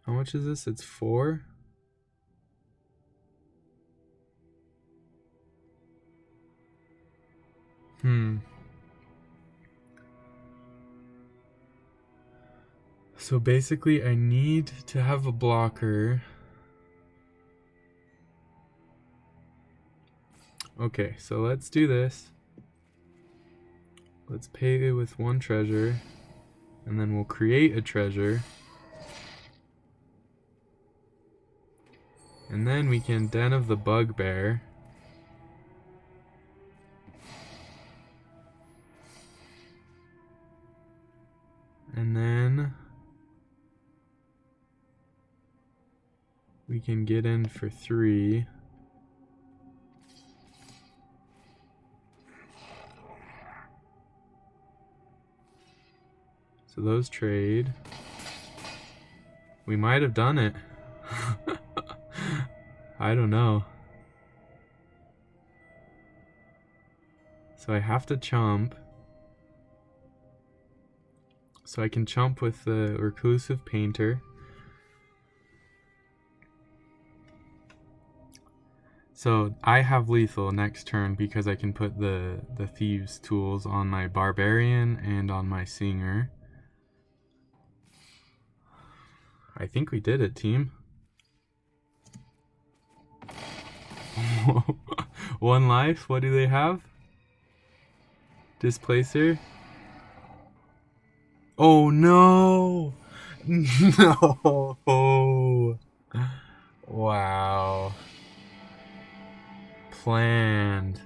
how much is this? It's 4. So basically I need to have a blocker. Okay, so let's do this. Let's pay with 1 treasure, and then we'll create a treasure. And then we can Den of the Bugbear. And then we can get in for 3. So those trade. We might have done it. I don't know. So I have to chump. So I can chump with the Reclusive Painter. So I have lethal next turn because I can put the Thieves' Tools on my Barbarian and on my Singer. I think we did it, team. 1 life? What do they have? Displacer? Oh no! No! Wow. Planned.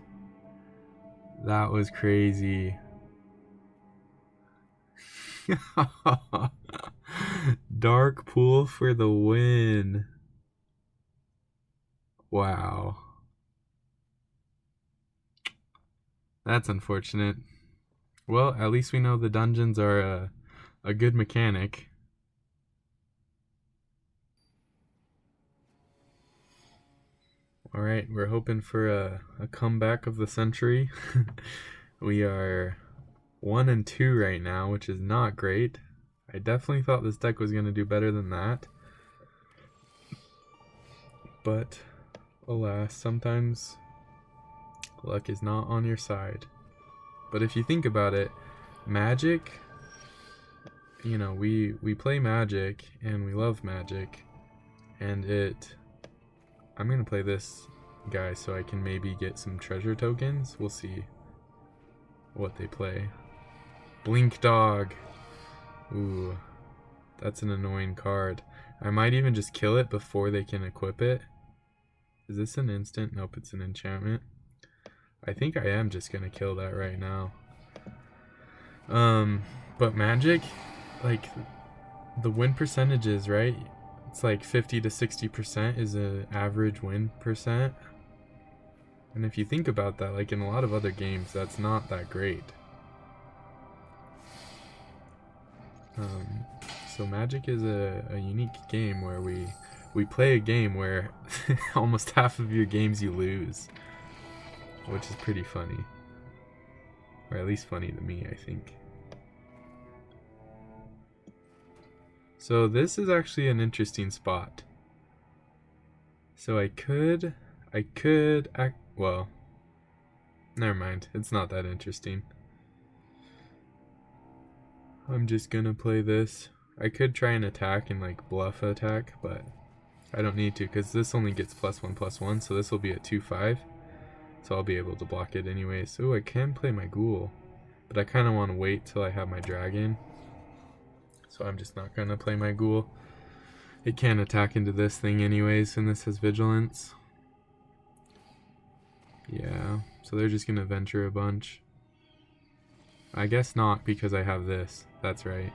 That was crazy. Dark Pool for the win. Wow. That's unfortunate. Well, at least we know the dungeons are a good mechanic. Alright, we're hoping for a comeback of the century. We are 1-2 right now, which is not great. I definitely thought this deck was going to do better than that. But, alas, sometimes luck is not on your side. But if you think about it, Magic, you know, we play Magic and we love Magic, and I'm gonna play this guy so I can maybe get some treasure tokens. We'll see what they play. Blink Dog. Ooh, that's an annoying card. I might even just kill it before they can equip it. Is this an instant? Nope, it's an enchantment. I think I am just gonna kill that right now. But Magic, like, the win percentages, right? It's like 50 to 60% is an average win percent. And if you think about that, like in a lot of other games, that's not that great. So Magic is a unique game where we play a game where almost half of your games you lose, which is pretty funny. Or at least funny to me, I think. So this is actually an interesting spot. So I could act, well, never mind. It's not that interesting. I'm just gonna play this. I could try and attack and like bluff attack, but I don't need to because this only gets +1/+1, so this will be at 2/5. So I'll be able to block it anyways. Oh, I can play my ghoul, but I kind of want to wait till I have my dragon. So I'm just not going to play my ghoul. It can attack into this thing anyways, and this has vigilance. Yeah, so they're just going to venture a bunch. I guess not because I have this. That's right.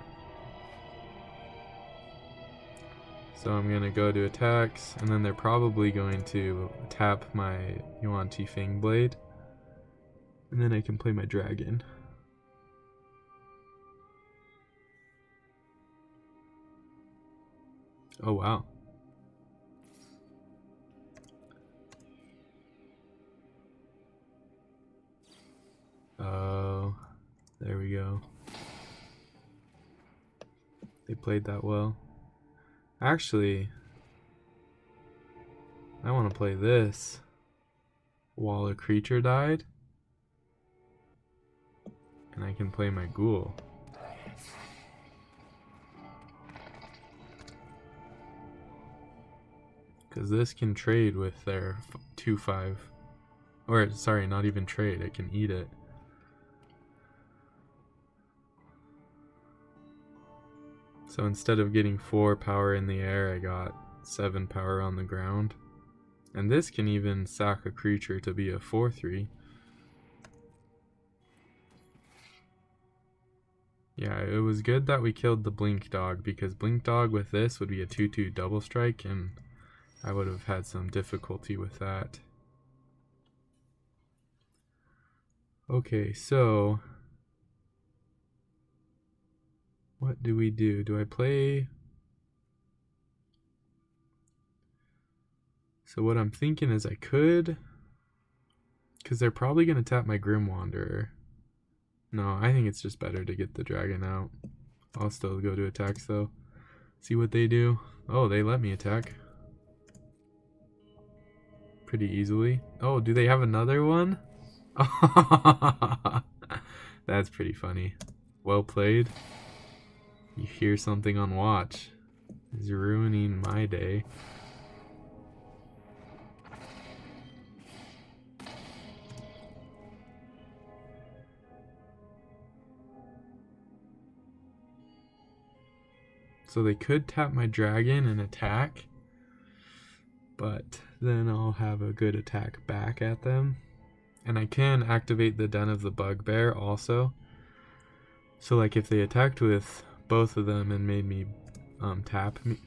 So I'm going to go to attacks, and then they're probably going to tap my Yuan-Ti Fang Blade. And then I can play my dragon. Oh wow. Oh, there we go. They played that well. Actually, I want to play this while a creature died. And I can play my ghoul. Because this can trade with their 2/5. Or, sorry, not even trade. It can eat it. So instead of getting 4 power in the air, I got 7 power on the ground. And this can even sack a creature to be a 4/3. Yeah, it was good that we killed the Blink Dog, because Blink Dog with this would be a 2/2 double strike, and I would have had some difficulty with that. Okay, so what do we do? Do I play? So what I'm thinking is I could, because they're probably going to tap my Grim Wanderer. No, I think it's just better to get the dragon out. I'll still go to attacks though. See what they do. Oh, they let me attack. Pretty easily. Oh, do they have another one? That's pretty funny. Well played. You hear something on watch. It's ruining my day. So they could tap my dragon and attack, but then I'll have a good attack back at them. And I can activate the Den of the Bugbear also. So like if they attacked with both of them and made me tap me.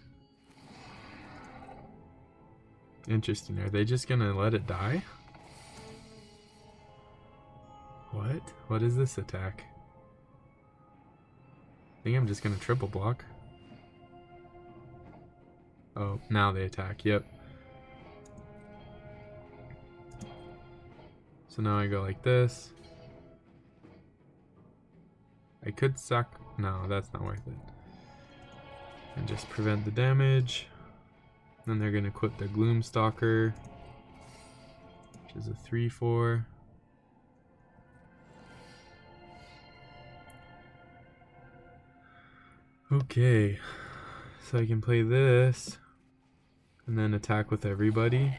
Interesting. Are they just gonna let it die? What? What is this attack? I think I'm just gonna triple block. Oh, now they attack. Yep. So now I go like this. I could suck. No, that's not worth it. And just prevent the damage. Then they're going to equip the Gloomstalker, which is a 3/4. Okay. So I can play this and then attack with everybody.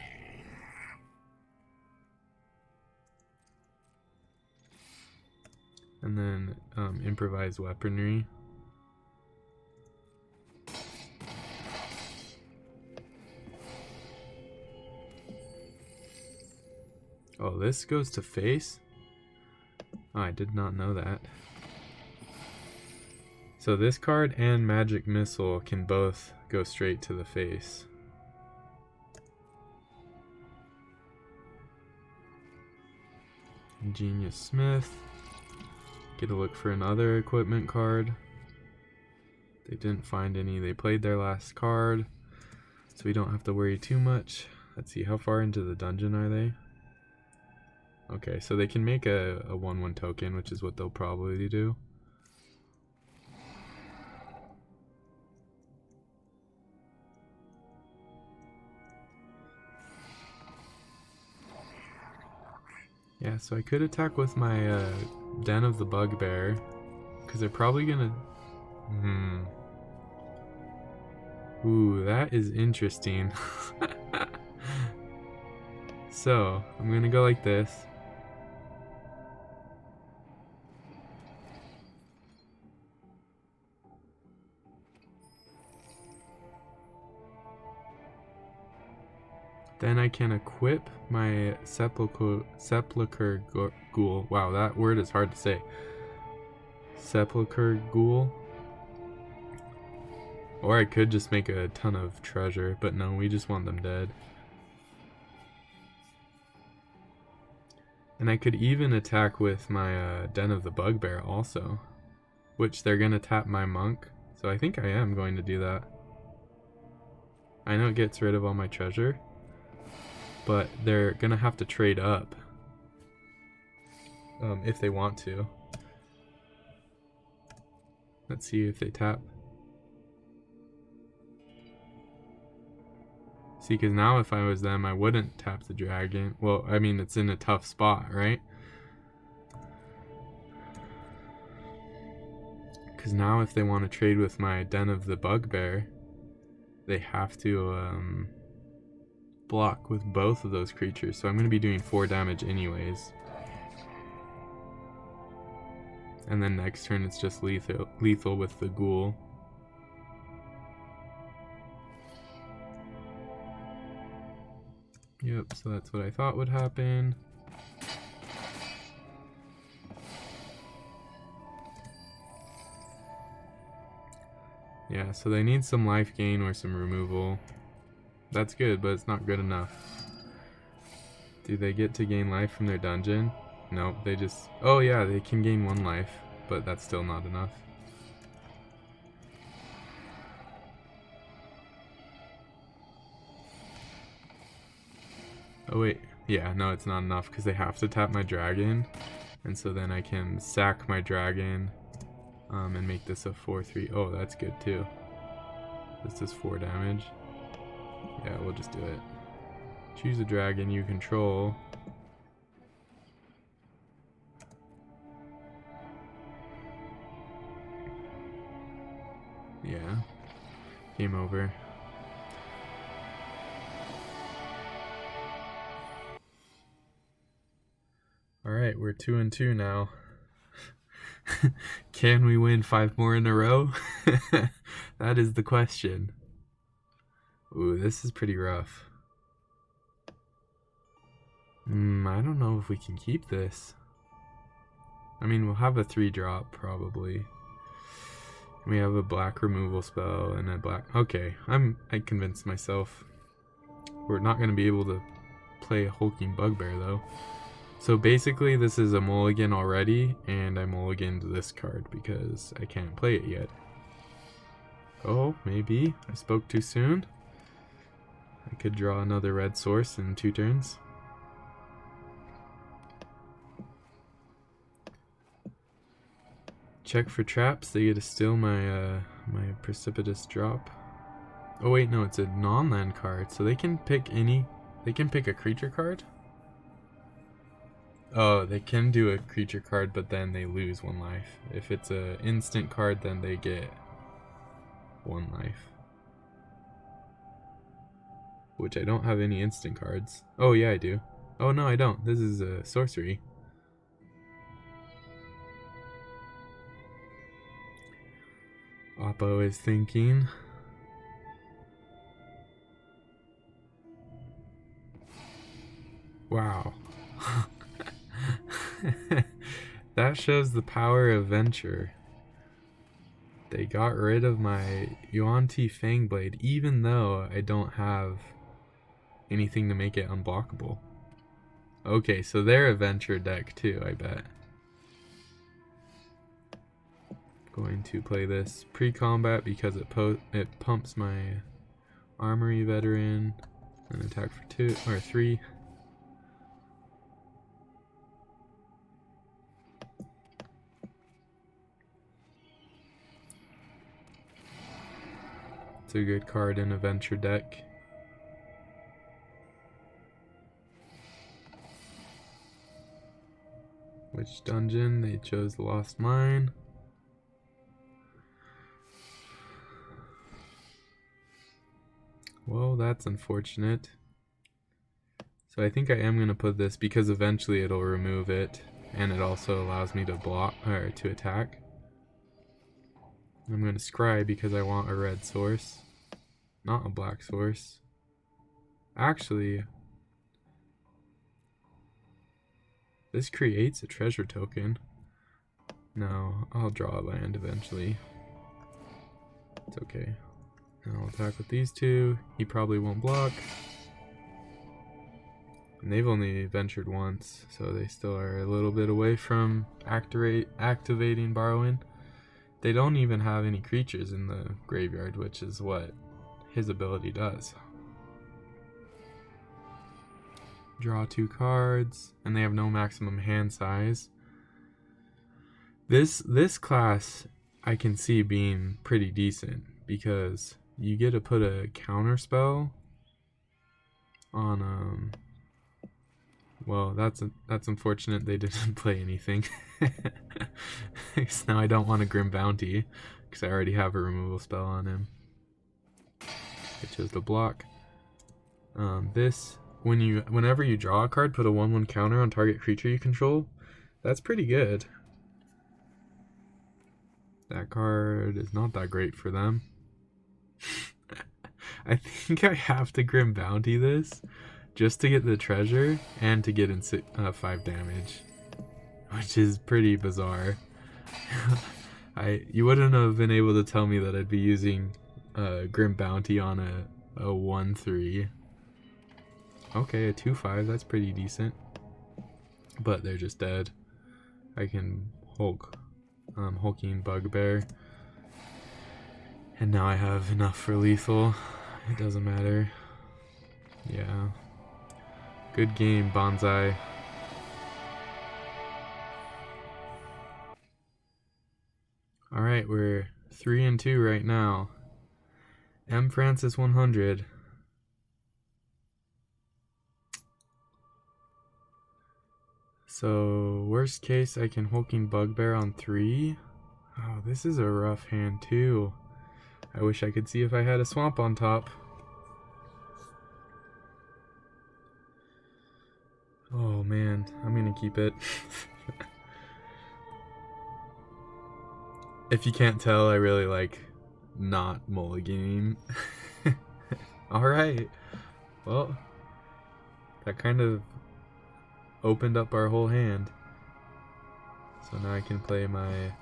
And then improvise weaponry. Oh, this goes to face? Oh, I did not know that. So this card and Magic Missile can both go straight to the face. Ingenious Smith. Get a look for another equipment card. They didn't find any. They played their last card, so we don't have to worry too much. Let's see, how far into the dungeon are they? Okay, so they can make a 1/1 token, which is what they'll probably do. Yeah, so I could attack with my Den of the Bugbear, because they're probably gonna... Ooh, that is interesting. So, I'm gonna go like this. Then I can equip my Sepulchre Ghoul. Wow, that word is hard to say. Sepulchre Ghoul. Or I could just make a ton of treasure, but no, we just want them dead. And I could even attack with my Den of the Bugbear also, which they're going to tap my monk, so I think I am going to do that. I know it gets rid of all my treasure, but they're going to have to trade up if they want to. Let's see if they tap. See, because now if I was them, I wouldn't tap the dragon. Well, I mean, it's in a tough spot, right? Because now if they want to trade with my Den of the Bugbear, they have to block with both of those creatures. So I'm going to be doing 4 damage anyways. And then next turn it's just lethal with the ghoul. Yep, so that's what I thought would happen. Yeah, so they need some life gain or some removal. That's good, but it's not good enough. Do they get to gain life from their dungeon? No, they just... Oh yeah, they can gain 1 life, but that's still not enough. Oh wait, yeah, no, it's not enough because they have to tap my dragon, and so then I can sack my dragon and make this a 4/3. Oh, that's good too. This is 4 damage. Yeah, we'll just do it. Choose a dragon you control. Yeah, game over. Alright, we're 2-2 now. Can we win 5 more in a row? That is the question. Ooh, this is pretty rough. I don't know if we can keep this. I mean, we'll have a 3-drop probably. We have a black removal spell and a black... Okay, I convinced myself. We're not going to be able to play a hulking bugbear though. So basically this is a mulligan already, and I mulliganed this card because I can't play it yet. Oh, maybe I spoke too soon. I could draw another red source in 2 turns. Check for traps. They get to steal my my precipitous drop. Oh wait, no, it's a non-land card, so they can pick any. They can pick a creature card. Oh, they can do a creature card, but then they lose 1 life. If it's an instant card, then they get 1 life. Which I don't have any instant cards. Oh yeah, I do. Oh no, I don't. This is a sorcery. Oppo is thinking. Wow. That shows the power of venture. They got rid of my Yuan-Ti Fangblade, even though I don't have anything to make it unblockable. Okay, so they're a venture deck too, I bet. Going to play this pre-combat because it pumps my Armory Veteran and attack for 2 or 3. It's a good card in a venture deck. Which dungeon? They chose the Lost Mine. Well, that's unfortunate. So I think I am going to put this because eventually it'll remove it, and it also allows me to block or to attack. I'm going to scry because I want a red source, not a black source. Actually, this creates a treasure token. No, I'll draw a land eventually. It's okay. And I'll attack with these two. He probably won't block. And they've only ventured once, so they still are a little bit away from activating Borrowing. They don't even have any creatures in the graveyard, which is what his ability does. Draw 2 cards, and they have no maximum hand size. This class I can see being pretty decent because you get to put a counter spell on well, that's unfortunate they didn't play anything. So now I don't want a Grim Bounty because I already have a removal spell on him. I chose the block. Whenever you draw a card, put a 1/1 counter on target creature you control. That's pretty good. That card is not that great for them. I think I have to Grim Bounty this just to get the treasure and to get in 5 damage, which is pretty bizarre. You wouldn't have been able to tell me that I'd be using Grim Bounty on a 1/3. Okay, a 2/5, that's pretty decent. But they're just dead. I can Hulking Bugbear. And now I have enough for lethal. It doesn't matter. Yeah. Good game, Bonsai. Alright, we're 3-2 right now. M. Francis 100. So, worst case, I can Hulking Bugbear on 3. Oh, this is a rough hand too. I wish I could see if I had a swamp on top. Oh man, I'm gonna keep it. If you can't tell, I really like not mulliganing. Alright, well, that kind of opened up our whole hand. So now I can play my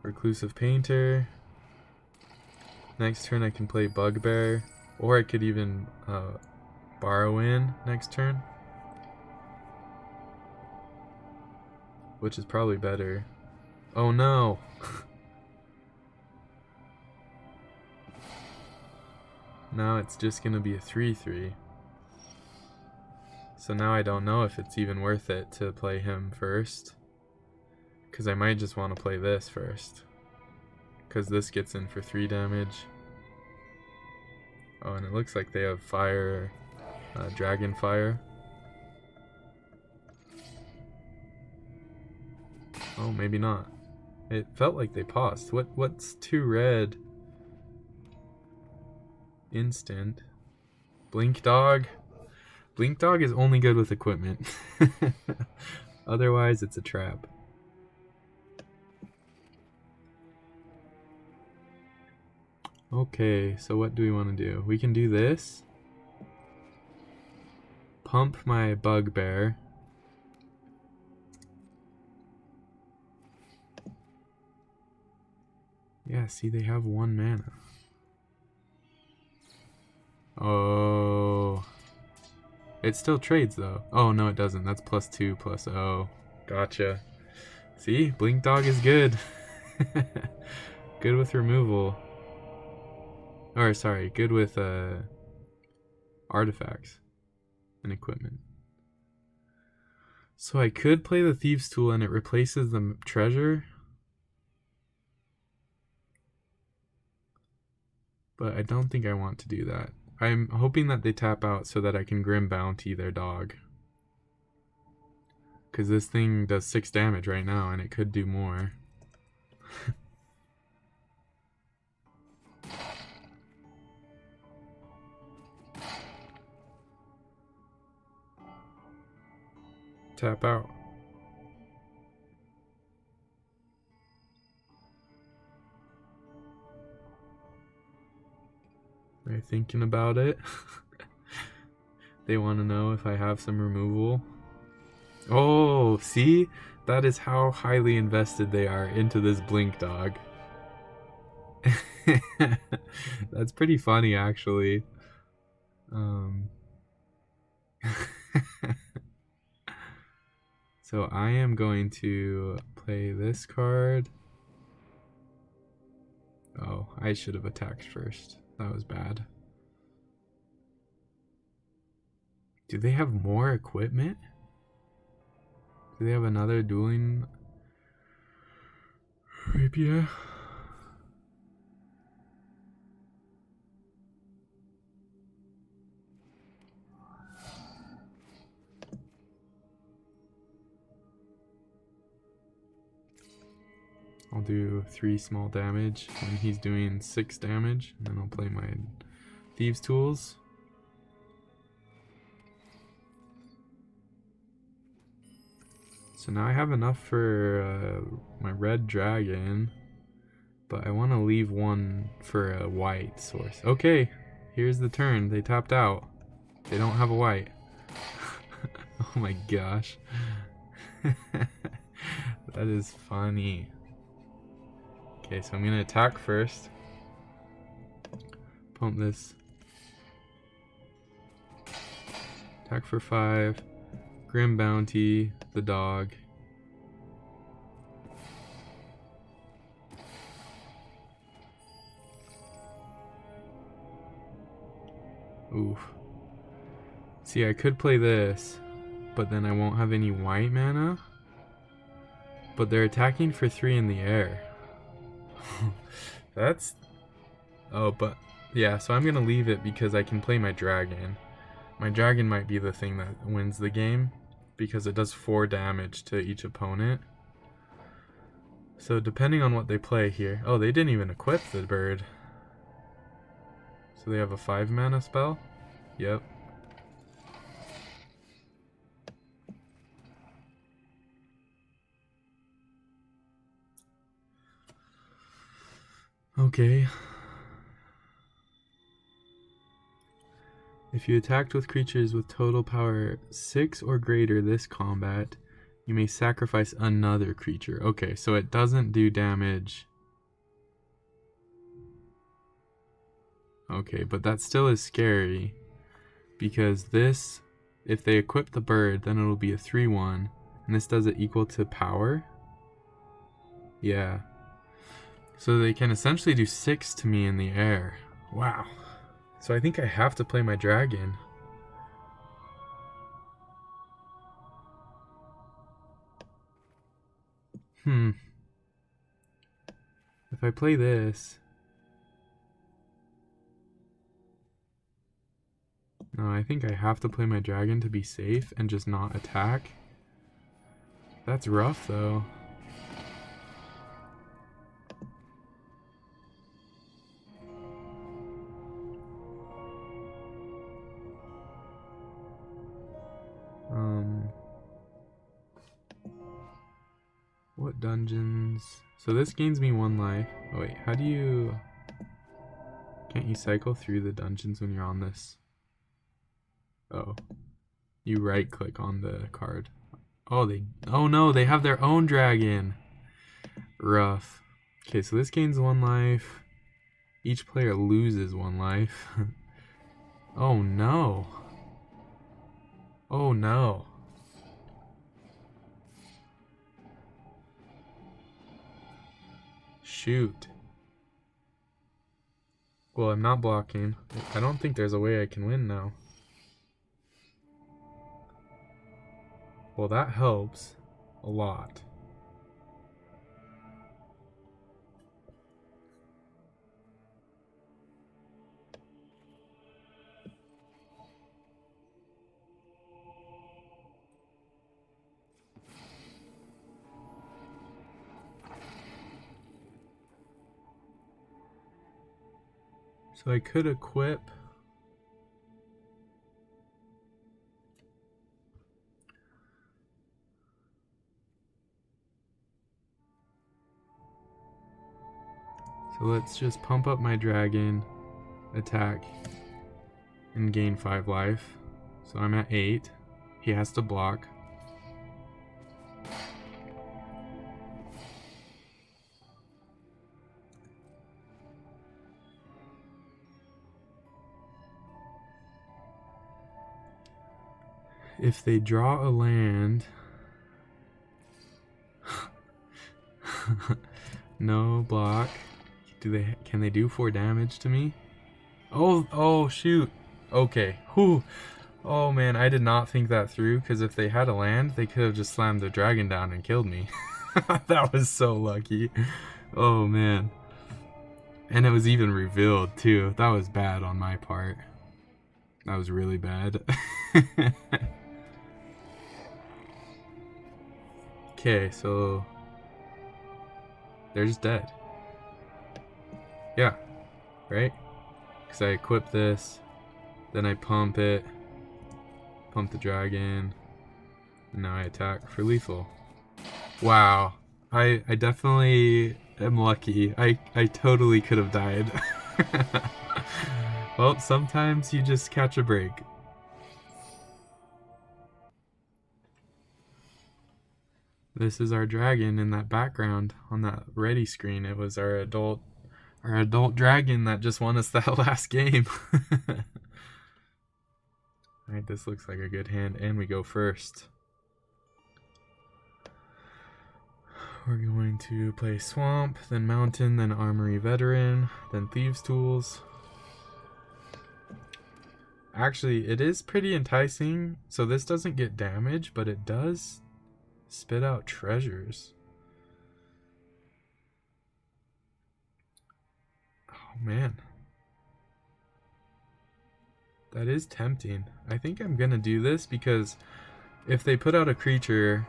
Reclusive Painter. Next turn I can play Bugbear, or I could even Borrow in next turn, which is probably better. Oh no! Now it's just gonna be a 3/3. So now I don't know if it's even worth it to play him first, because I might just want to play this first, because this gets in for 3 damage. Oh, and it looks like they have fire, dragon fire. Oh, maybe not. It felt like they paused. What's 2 red? Instant. Blink Dog. Blink Dog is only good with equipment. Otherwise, it's a trap. Okay, so what do we want to do? We can do this. Pump my Bugbear. Yeah, see, they have 1 mana. Oh. It still trades, though. Oh, no, it doesn't. That's +2 plus... Oh, gotcha. See? Blink Dog is good. Good with removal. Or, sorry, good with artifacts and equipment. So I could play the Thieves' Tool and it replaces the treasure. But I don't think I want to do that. I'm hoping that they tap out so that I can Grim Bounty their dog. Because this thing does 6 damage right now and it could do more. Tap out. They're thinking about it. They want to know if I have some removal. Oh, see? That is how highly invested they are into this Blink Dog. That's pretty funny, actually. So I am going to play this card. Oh, I should have attacked first. That was bad. Do they have more equipment? Do they have another dueling rapier? I'll do 3 small damage when he's doing 6 damage, and then I'll play my Thieves' Tools. So now I have enough for my red dragon, but I want to leave 1 for a white source. Okay, here's the turn. They tapped out. They don't have a white. Oh my gosh. That is funny. Okay, so I'm going to attack first. Pump this. Attack for 5. Grim Bounty, the dog. Oof. See, I could play this, but then I won't have any white mana. But they're attacking for 3 in the air. That's... Oh, but... Yeah, so I'm going to leave it because I can play my dragon. My dragon might be the thing that wins the game, because it does 4 damage to each opponent. So depending on what they play here... Oh, they didn't even equip the bird. So they have a 5 mana spell? Yep. Okay. If you attacked with creatures with total power 6 or greater this combat, you may sacrifice another creature. Okay, so it doesn't do damage. Okay, but that still is scary. Because this, if they equip the bird, then it'll be a 3/1. And this does it equal to power? Yeah. So they can essentially do 6 to me in the air. Wow. So I think I have to play my dragon. If I play this... No, I think I have to play my dragon to be safe and just not attack. That's rough, though. What dungeons? So this gains me 1 life. Oh wait, how do you... Can't you cycle through the dungeons when you're on this? Oh. You right click on the card. Oh, oh no, they have their own dragon. Rough. Okay, so this gains 1 life. Each player loses 1 life. Oh no. Oh no. Shoot. Well, I'm not blocking. I don't think there's a way I can win now. Well, that helps a lot. So I could equip. So let's just pump up my dragon, attack, and gain 5 life. So I'm at 8. He has to block. If they draw a land, no block. Can they do 4 damage to me? Oh shoot. Okay. Whew. Oh man, I did not think that through, because if they had a land, they could have just slammed the dragon down and killed me. That was so lucky. Oh man. And it was even revealed too. That was bad on my part. That was really bad. Okay, so they're just dead. Yeah, right? Because I equip this, then I pump it, pump the dragon, and now I attack for lethal. Wow, I definitely am lucky. I totally could have died. Well, sometimes you just catch a break. This is our dragon in that background on that ready screen. It was our adult dragon that just won us that last game. Alright, this looks like a good hand, and we go first. We're going to play Swamp, then Mountain, then Armory Veteran, then Thieves' Tools. Actually, it is pretty enticing. So this doesn't get damage, but it does spit out treasures. Oh man. That is tempting. I think I'm gonna do this because if they put out a creature...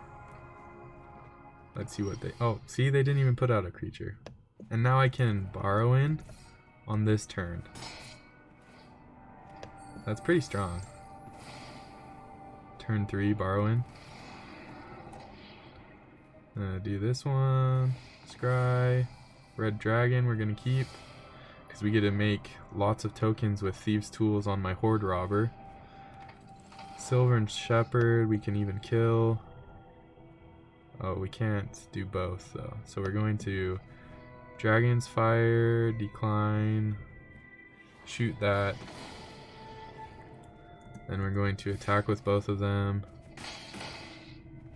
Let's see what they... Oh, see, they didn't even put out a creature. And now I can borrow in on this turn. That's pretty strong. Turn 3, borrow in. Do this one. Scry. Red Dragon we're gonna keep, because we get to make lots of tokens with Thieves' Tools on my Horde Robber. Silver and Shepherd we can even kill. Oh, we can't do both though. So we're going to Dragon's Fire, decline, shoot that. Then we're going to attack with both of them,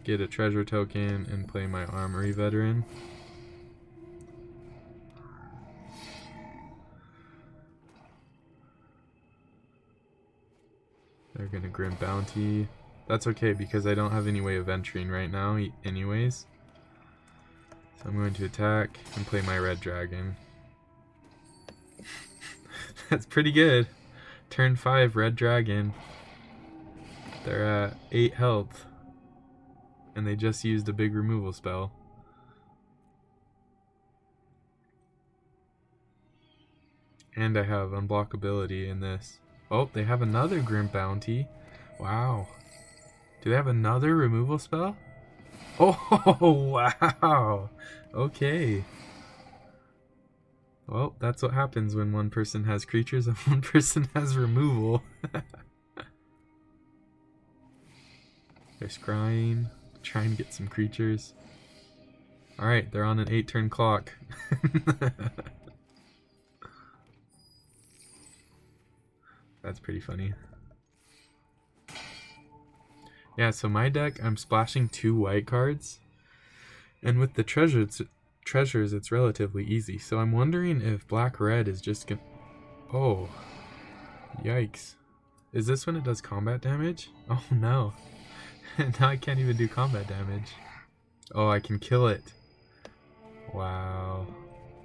get a treasure token, and play my Armory Veteran. They're gonna Grim Bounty. That's okay because I don't have any way of entering right now anyways. So I'm going to attack and play my Red Dragon. That's pretty good. Turn 5, Red Dragon. They're at 8 health. And they just used a big removal spell. And I have unblockability in this. Oh, they have another Grim Bounty. Wow. Do they have another removal spell? Oh, wow. Okay. Well, that's what happens when one person has creatures and one person has removal. They're scrying, trying to get some creatures. Alright, they're on an 8-turn clock. That's pretty funny. Yeah, so my deck, I'm splashing 2 white cards. And with the treasures, it's relatively easy. So I'm wondering if black-red is just gonna... Oh. Yikes. Is this when it does combat damage? Oh no. Now I can't even do combat damage. Oh, I can kill it. Wow.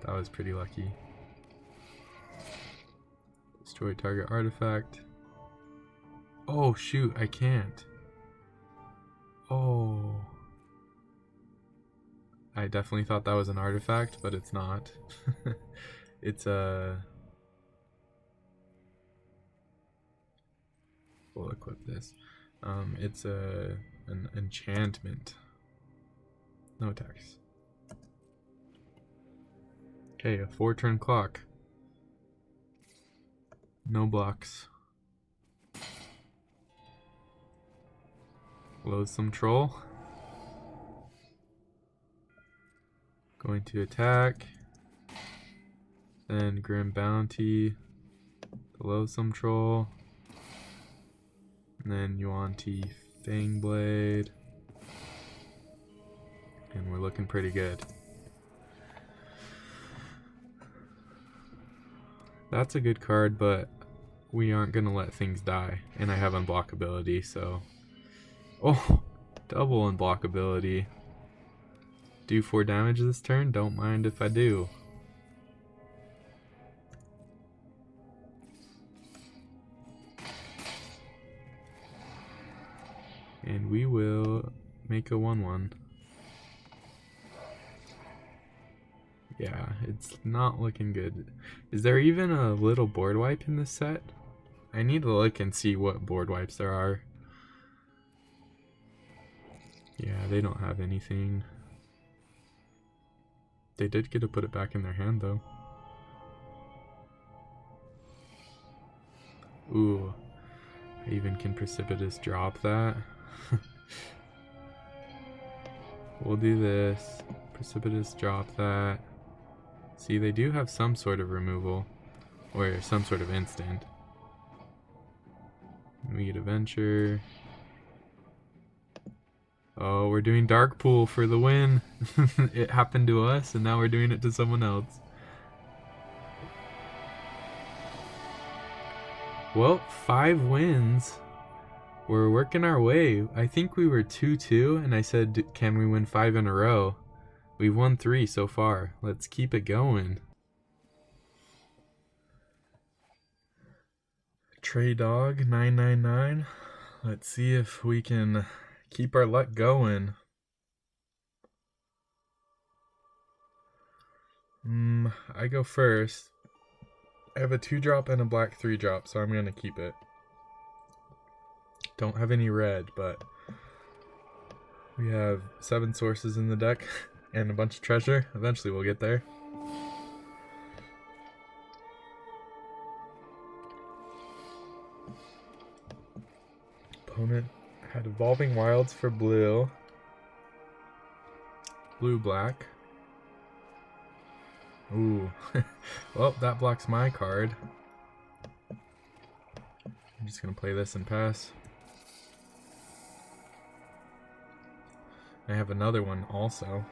That was pretty lucky. Destroy target artifact. Oh shoot, I can't. Oh. I definitely thought that was an artifact, but it's not. It's a... We'll equip this. It's an enchantment. No attacks. Okay, a 4-turn clock. No blocks. Loathsome Troll. Going to attack. Then Grim Bounty. The Loathsome Troll. And then Yuan-Ti Fangblade. And we're looking pretty good. That's a good card, but we aren't going to let things die. And I have unblockability, so... Oh! Double unblockability. Do 4 damage this turn? Don't mind if I do. And we will make a 1/1. Yeah, it's not looking good. Is there even a little board wipe in this set? I need to look and see what board wipes there are. Yeah, they don't have anything. They did get to put it back in their hand though. Ooh, I even can precipitous drop that. We'll do this. Precipitous drop that. See, they do have some sort of removal. Or some sort of instant. We get a venture. Oh, we're doing Dark Pool for the win. It happened to us, and now we're doing it to someone else. Well, 5 wins. We're working our way. I think we were 2-2, and I said, can we win 5 in a row? We've won 3 so far. Let's keep it going. Trey Dog 999. Let's see if we can keep our luck going. I go first. I have a 2-drop and a black 3-drop, so I'm going to keep it. Don't have any red, but we have 7 sources in the deck and a bunch of treasure. Eventually we'll get there. Opponent had Evolving Wilds for blue. Blue-black. Ooh. Well, that blocks my card. I'm just going to play this and pass. I have another one also.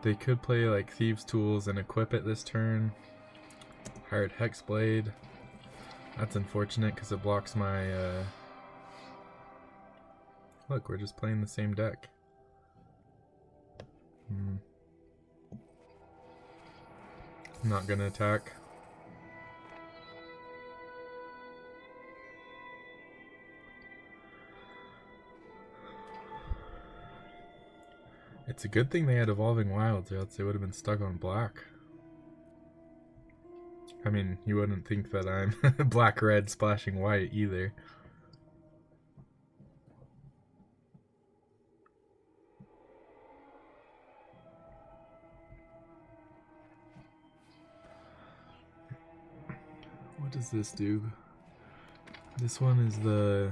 They could play like Thieves' Tools and equip it this turn. Hired Hexblade. That's unfortunate because it blocks my... Look, we're just playing the same deck. I'm not gonna attack. It's a good thing they had Evolving Wilds, or else they would have been stuck on black. I mean, you wouldn't think that I'm black-red splashing white either. What does this do? This one is the...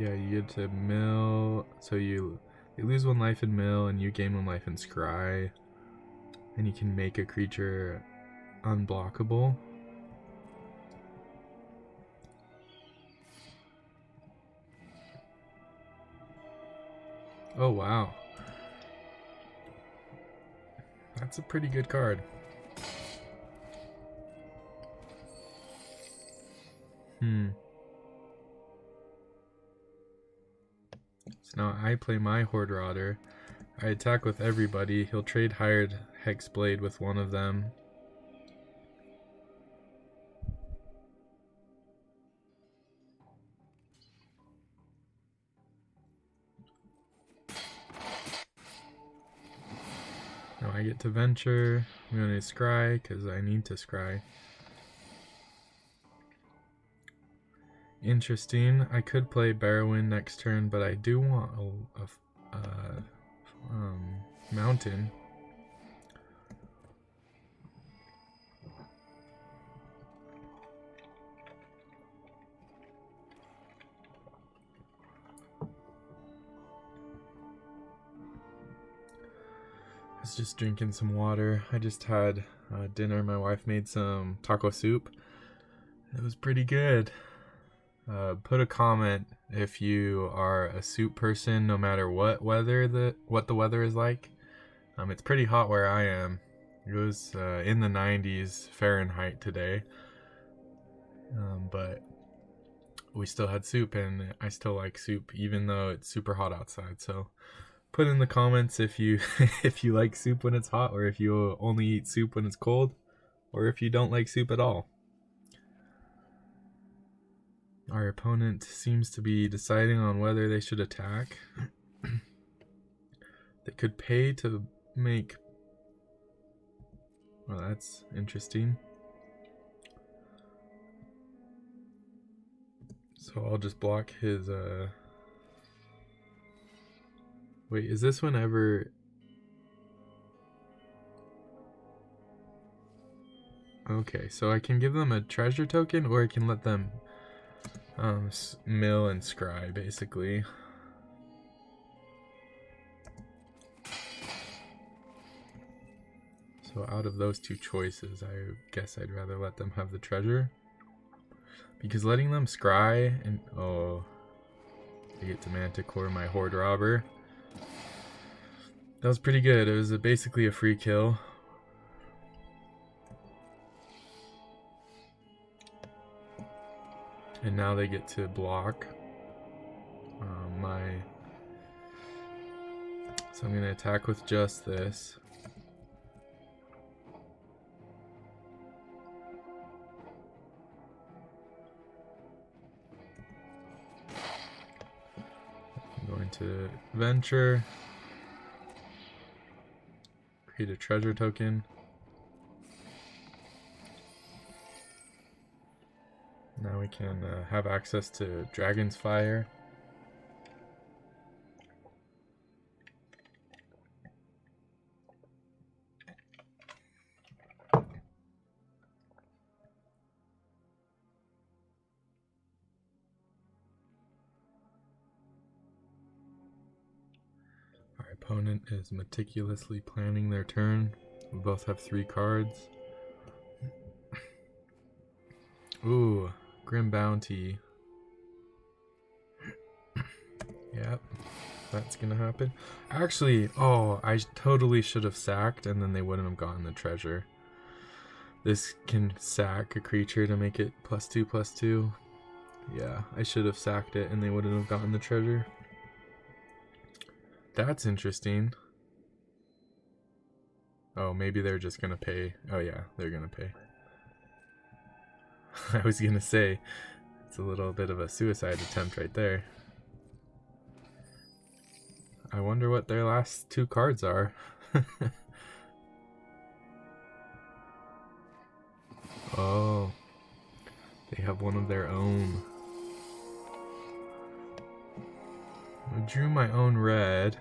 Yeah, you get to mill, so you lose 1 life in mill, and you gain 1 life in scry, and you can make a creature unblockable. Oh wow, that's a pretty good card. So now I play my Horde Rodder. I attack with everybody. He'll trade Hired Hexblade with one of them. Now I get to venture. I'm going to scry because I need to scry. Interesting. I could play Barrowin next turn, but I do want a mountain. I was just drinking some water. I just had dinner. My wife made some taco soup. It was pretty good. Put a comment if you are a soup person, no matter what the weather is like. It's pretty hot where I am. It was in the 90s Fahrenheit today, but we still had soup, and I still like soup even though it's super hot outside. So put in the comments if you if you like soup when it's hot, or if you only eat soup when it's cold, or if you don't like soup at all. Our opponent seems to be deciding on whether they should attack. They could pay to make... Well, that's interesting. So I'll just block his... Wait, is this whenever... Okay, so I can give them a treasure token, or I can let them mill and scry, basically. So out of those two choices, I guess I'd rather let them have the treasure. Because letting them scry and... Oh, I get to Manticore my Horde Robber. That was pretty good. It was basically a free kill. And now they get to block my... So I'm going to attack with just this. I'm going to venture. Create a treasure token. Now we can have access to Dragon's Fire. Our opponent is meticulously planning their turn. We both have 3 cards. Ooh, Grim Bounty. Yep, that's gonna happen. Actually, oh, I totally should have sacked, and then they wouldn't have gotten the treasure. This can sack a creature to make it +2/+2. Yeah, I should have sacked it, and they wouldn't have gotten the treasure. That's interesting. Oh, maybe they're just gonna pay. Oh yeah, they're gonna pay. I was gonna say, it's a little bit of a suicide attempt right there. I wonder what their last 2 cards are. Oh, they have one of their own. I drew my own red.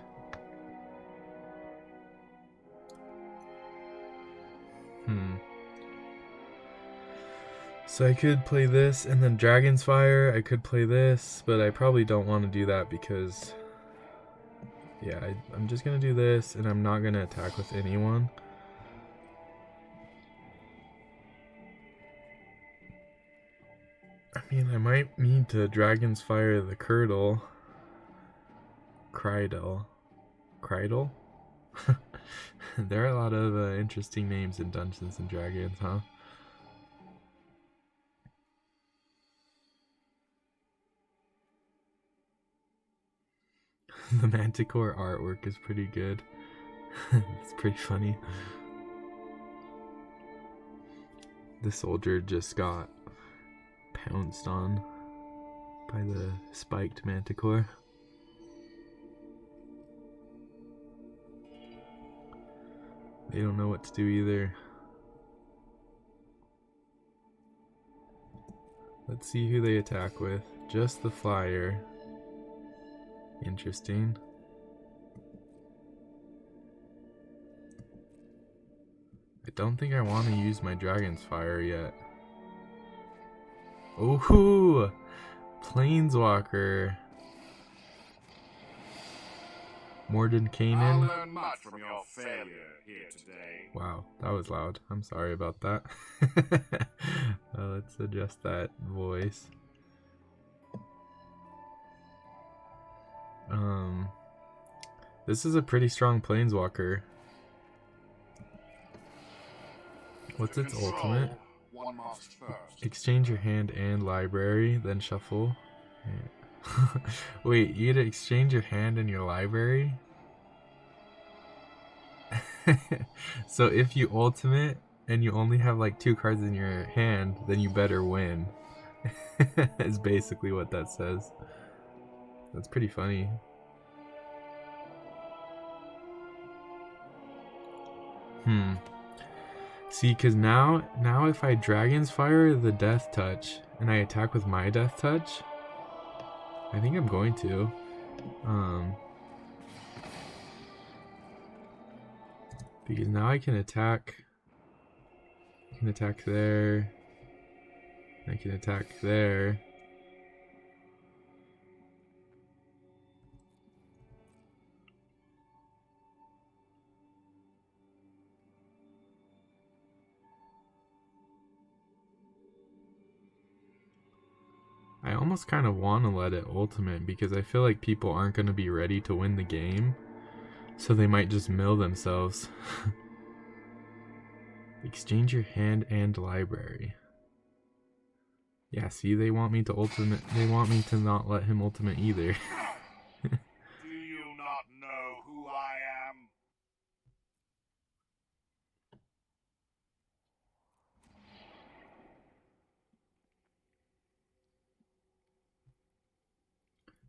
So I could play this and then Dragon's Fire. I could play this, but I probably don't want to do that because, yeah, I'm just going to do this and I'm not going to attack with anyone. I mean, I might need to Dragon's Fire the Curdle. Crydle. Crydle? There are a lot of interesting names in Dungeons and Dragons, huh? The Manticore artwork is pretty good. It's pretty funny. The soldier just got pounced on by the spiked Manticore. They don't know what to do either. Let's see who they attack with. Just the flyer. Interesting. I don't think I want to use my Dragon's Fire yet. Ooh! Planeswalker. Mordenkainen. I'll learn much from your failure here today. Wow, that was loud. I'm sorry about that. Let's adjust that voice. This is a pretty strong Planeswalker. What's its ultimate? One must first. Exchange your hand and library, then shuffle. Wait, you get to exchange your hand and your library? So if you ultimate and you only have like 2 cards in your hand, then you better win. Is basically what that says. That's pretty funny. See, because now if I Dragon's Fire the Death Touch and I attack with my Death Touch, I think I'm going to. Because now I can attack. I can attack there. I can attack there. I almost kind of want to let it ultimate because I feel like people aren't going to be ready to win the game. So they might just mill themselves. Exchange your hand and library. Yeah, see, they want me to ultimate. They want me to not let him ultimate either. Do you not know who I am?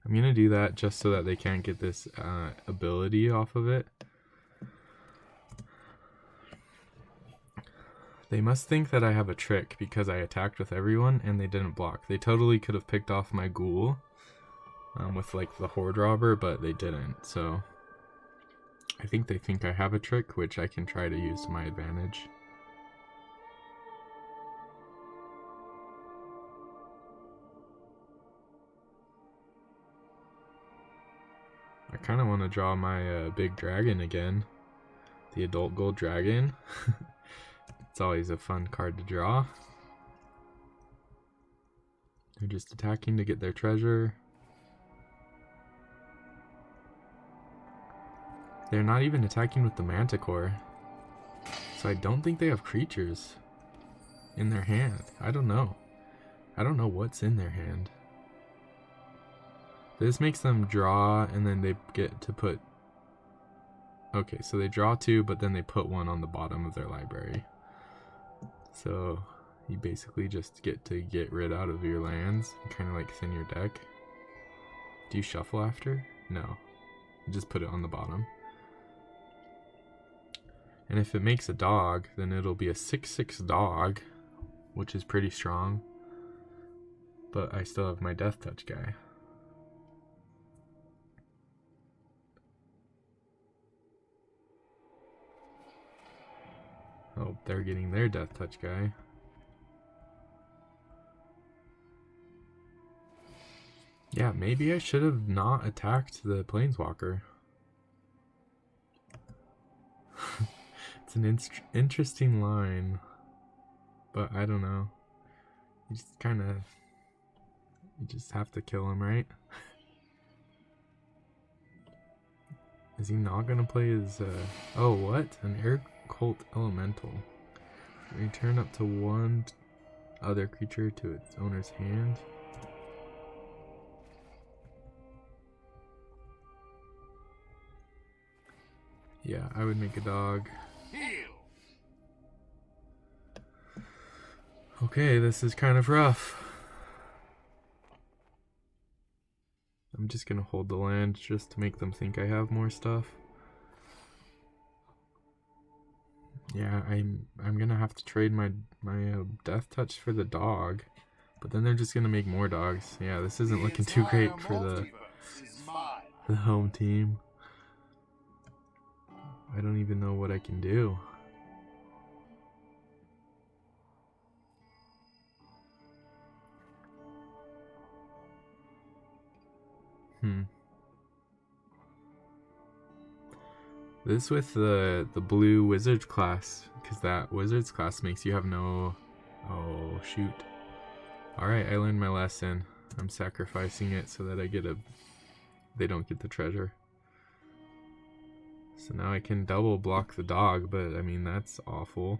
I'm gonna do that just so that they can't get this ability off of it. They must think that I have a trick because I attacked with everyone and they didn't block. They totally could have picked off my ghoul with like the Horde Robber, but they didn't. So I think they think I have a trick, which I can try to use to my advantage. I kind of want to draw my big dragon again. The Adult Gold Dragon. It's always a fun card to draw. They're just attacking to get their treasure. They're not even attacking with the Manticore. So I don't think they have creatures in their hand. I don't know. I don't know what's in their hand. This makes them draw and then they get to put... Okay, so they draw 2, but then they put 1 on the bottom of their library. So you basically just get to get rid out of your lands and kind of like thin your deck. Do you shuffle after? No. You just put it on the bottom. And if it makes a dog, then it'll be a 6/6 dog, which is pretty strong. But I still have my Death Touch guy. Oh, they're getting their Death Touch guy. Yeah, maybe I should have not attacked the planeswalker. It's an interesting line, but I don't know. You just have to kill him, right? Is he not gonna play his, oh, what? An Air Cult Elemental. Return up to one other creature to its owner's hand. Yeah, I would make a dog. Okay, this is kind of rough. I'm just gonna hold the land just to make them think I have more stuff. Yeah, I'm gonna have to trade my Death Touch for the dog, but then they're just gonna make more dogs. Yeah, this isn't looking too great for the home team. I don't even know what I can do. This with the blue wizards class, because that wizards class makes you have no... Oh, shoot. Alright, I learned my lesson. I'm sacrificing it so that I get they don't get the treasure. So now I can double block the dog, but I mean, that's awful.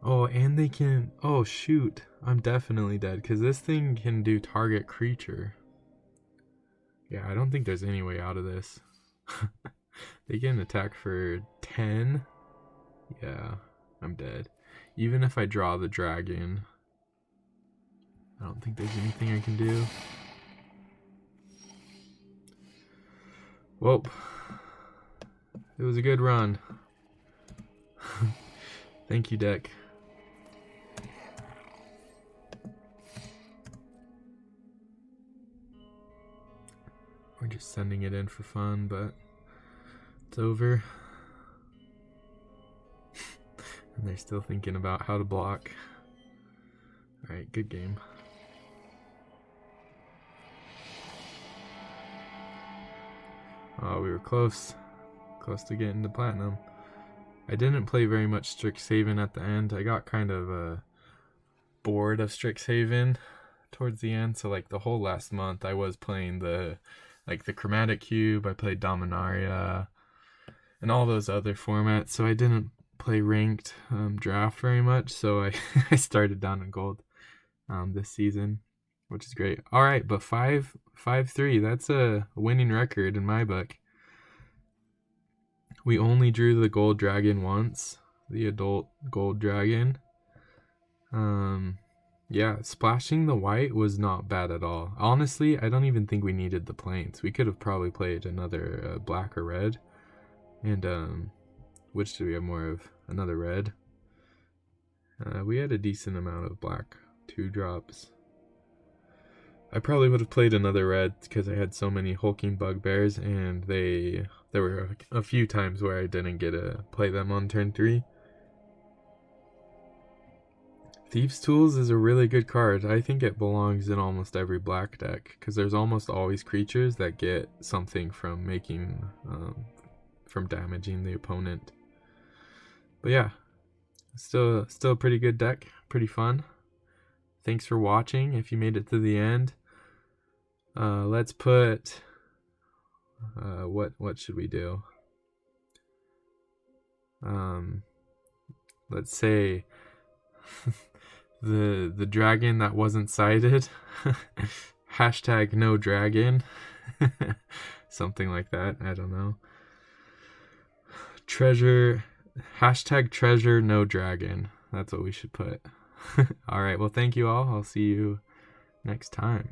Oh, and they can... Oh, shoot. I'm definitely dead, because this thing can do target creature. Yeah, I don't think there's any way out of this. They get an attack for 10. Yeah, I'm dead. Even if I draw the dragon, I don't think there's anything I can do. Whoa. It was a good run. Thank you, deck. We're just sending it in for fun, but it's over. And they're still thinking about how to block. Alright, good game. Oh, we were close. Close to getting to platinum. I didn't play very much Strixhaven at the end. I got kind of bored of Strixhaven towards the end. So like the whole last month I was playing the Chromatic Cube. I played Dominaria and all those other formats. So I didn't play ranked draft very much. So I started down in gold this season, which is great. All right, but 5-3. That's a winning record in my book. We only drew the gold dragon once, the adult gold dragon. Yeah, splashing the white was not bad at all. Honestly, I don't even think we needed the plains. We could have probably played another black or red. And which do we have more of? Another red. We had a decent amount of black 2-drops. I probably would have played another red because I had so many hulking bugbears, and there were a few times where I didn't get to play them on turn 3. Thieves' Tools is a really good card. I think it belongs in almost every black deck because there's almost always creatures that get something from making, from damaging the opponent. But yeah, still a pretty good deck, pretty fun. Thanks for watching. If you made it to the end, let's put what should we do? Let's say the dragon that wasn't sighted. Hashtag no dragon. Something like that. I don't know. Treasure. Hashtag treasure no dragon. That's what we should put. All right. Well, thank you all. I'll see you next time.